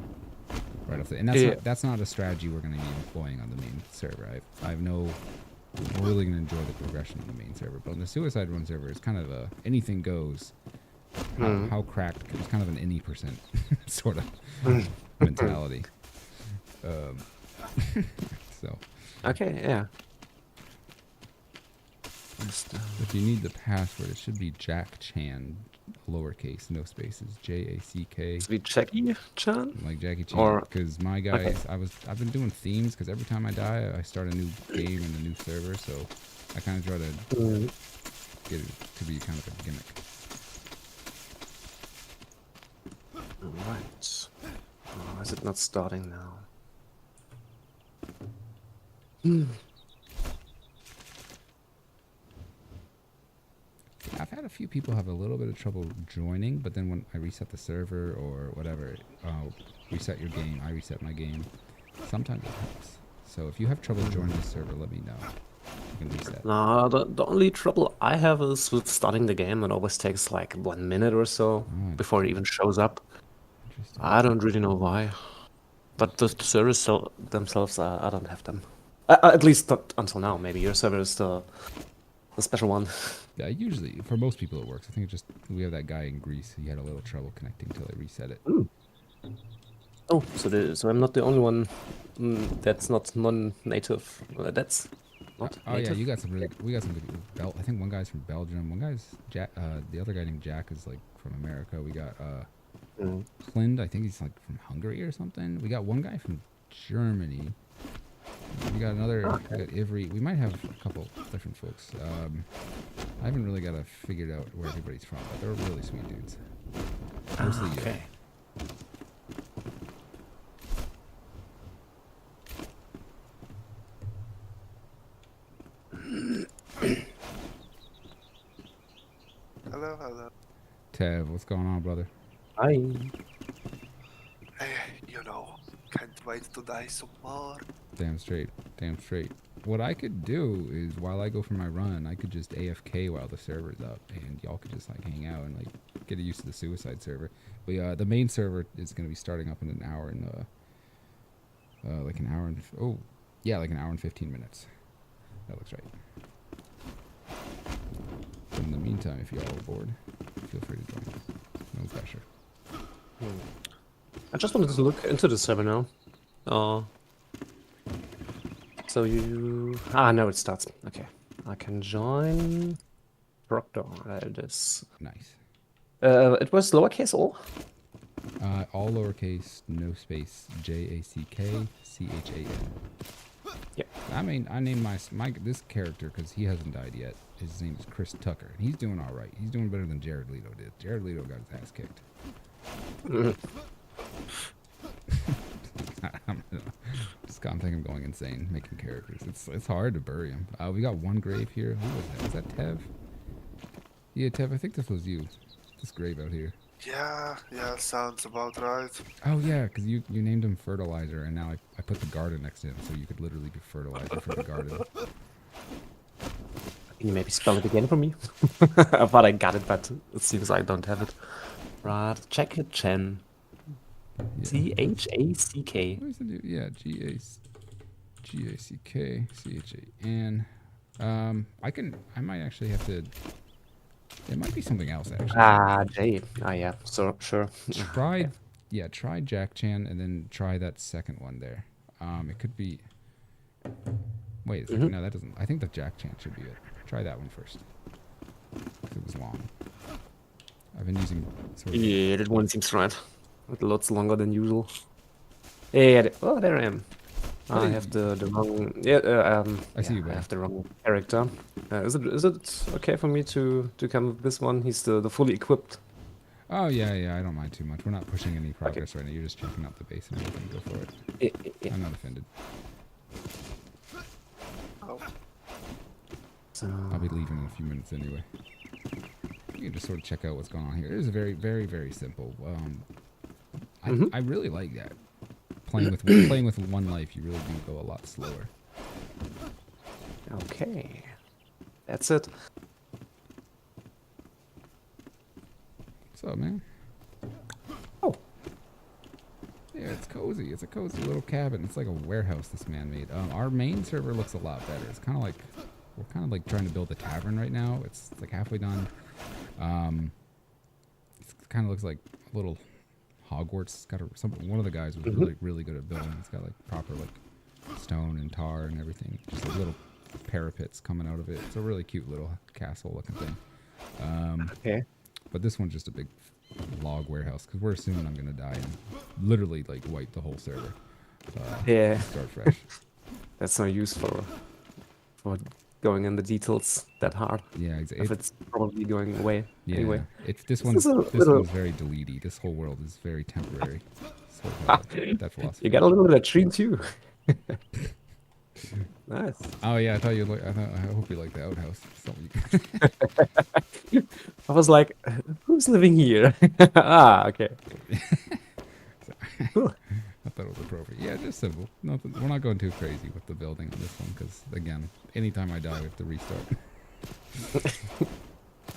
right off the, and that's not a strategy we're going to be employing on the main server. We're really going to enjoy the progression on the main server, but on the suicide run server it's kind of a anything goes. How cracked, it's kind of an any percent sort of mentality. So Okay, yeah. if you need the password, it should be Jack Chan, lowercase, no spaces, Jack. Sweet Jackie Chan? Like Jackie Chan, Or- because my guys, I've been doing themes because every time I die, I start a new game and a new server, so I kind of try to get it to be kind of a gimmick. Alright. Oh, is it not starting now? I've had a few people have a little bit of trouble joining, but then when I reset the server or whatever, reset your game, I reset my game, sometimes it helps. So if you have trouble joining the server, let me know. You can reset. No, the only trouble I have is with starting the game. It always takes like 1 minute or so before it even shows up. Interesting. I don't really know why. But the servers themselves, I don't have them. At least not until now. Maybe your server is the special one. Yeah, usually for most people it works. I think we have that guy in Greece. He had a little trouble connecting until I reset it. Oh, so I'm not the only one that's not non-native. That's not Oh native. yeah, we got some good. I think one guy's from Belgium. One guy's Jack. The other guy named Jack is like from America. We got Clind. I think he's like from Hungary or something. We got one guy from Germany. We got another. We got Ivry. We might have a couple different folks. I haven't really got to figure out where everybody's from, but they're really sweet dudes. Mostly Okay. Hello. Tev, what's going on, brother? Hi. Hey, can't wait to die some more. Damn straight. Damn straight. What I could do is while I go for my run, I could just AFK while the server's up, and y'all could just like hang out and like get used to the suicide server. But the main server is gonna be starting up in an hour and like an hour and like an hour and 15 minutes. That looks right. But in the meantime, if y'all are bored, feel free to join. No pressure. I just wanted to look into the server now. So you... no, it starts. Okay. I can join... Proctor, there it is. Nice. It was lowercase all? All lowercase, no space, JACKCHAN. Yeah. I mean, I named my this character because he hasn't died yet. His name is Chris Tucker, and he's doing all right. He's doing better than Jared Leto did. Jared Leto got his ass kicked. I'm thinking I'm going insane making characters. It's hard to bury him. We got one grave here. Who was that? Was that Tev? Yeah, Tev. I think this was you. This grave out here. Yeah, sounds about right. Oh yeah, because you named him Fertilizer, and now I put the garden next to him, so you could literally be fertilizer for the garden. Can you maybe spell it again for me? I thought I got it, but it seems I don't have it. Right, check it, Chen. Yeah. CHACK. What is the dude? Yeah, GACKCHAN. I might actually have to. It might be something else actually. J. Yeah, so sure. Try Jack Chan and then try that second one there. It could be. Wait, no, that doesn't. I think the Jack Chan should be it. Try that one first. 'Cause it was long. I've been using. Yeah, that one seems right. It loads longer than usual. Yeah, there I am. I have the wrong. I see you, I buddy. have the wrong character. Is it okay for me to come with this one? He's the fully equipped. Oh yeah, I don't mind too much. We're not pushing any progress right now. You're just checking out the base and everything. Go for it. Yeah. I'm not offended. So I'll be leaving in a few minutes anyway. You can just sort of check out what's going on here. It is very, very, very simple. I really like that. Playing with one life, you really do go a lot slower. okay, that's it. What's up, man? Oh. Yeah, it's cozy. It's a cozy little cabin. It's like a warehouse this man made. Our main server looks a lot better. It's kind of like we're kind of like trying to build a tavern right now. It's like halfway done. It kind of looks like a little Hogwarts. It's got one of the guys was really good at building. It's got like proper like stone and tar and everything. Just like little parapets coming out of it. It's a really cute little castle looking thing. Okay. But this one's just a big log warehouse because we're assuming I'm gonna die and literally like wipe the whole server. Yeah. Start fresh. That's no use for going in the details that hard. Yeah, exactly. If it's probably going away anyway. This is a one's little- very deletey. This whole world is very temporary. Sort of that philosophy. You got a little bit of tree too. Nice. Oh yeah, I thought you like. I hope you like the outhouse. I was like, who's living here? Okay. Cool. I thought it was appropriate. Yeah, just simple. Nothing. We're not going too crazy with the building on this one because again, anytime I die, we have to restart.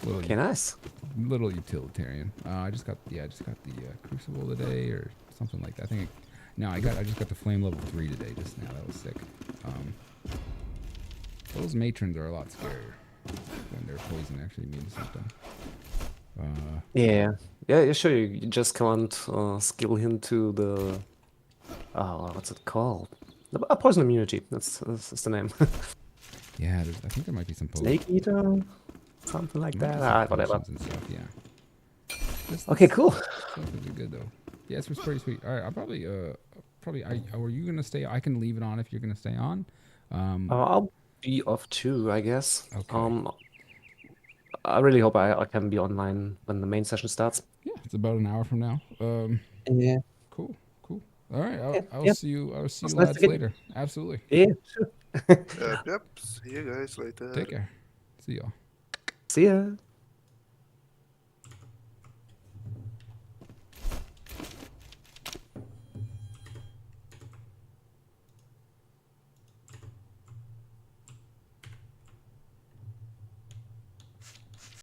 Okay, nice. Little utilitarian. I just got the crucible today or something like that. I just got the flame level 3 today just now. That was sick. Those matrons are a lot scarier when their poison actually means something. Yeah, sure. You just can't skill into the what's it called? A poison immunity. That's the name. Yeah, I think there might be some poison. Snake eater, something like that. Whatever. And stuff, yeah. Okay, cool. Stuff would be good though. Yeah, it's pretty sweet. All right, I'll probably. Are you gonna stay? I can leave it on if you're gonna stay on. I'll be off too, I guess. Okay. I really hope I can be online when the main session starts. Yeah, it's about an hour from now. Yeah. Cool. All right, I'll see you. I'll see you nice to lads get- later. Absolutely. Yeah, sure. Yep. See you guys later. Take care. See y'all. See ya.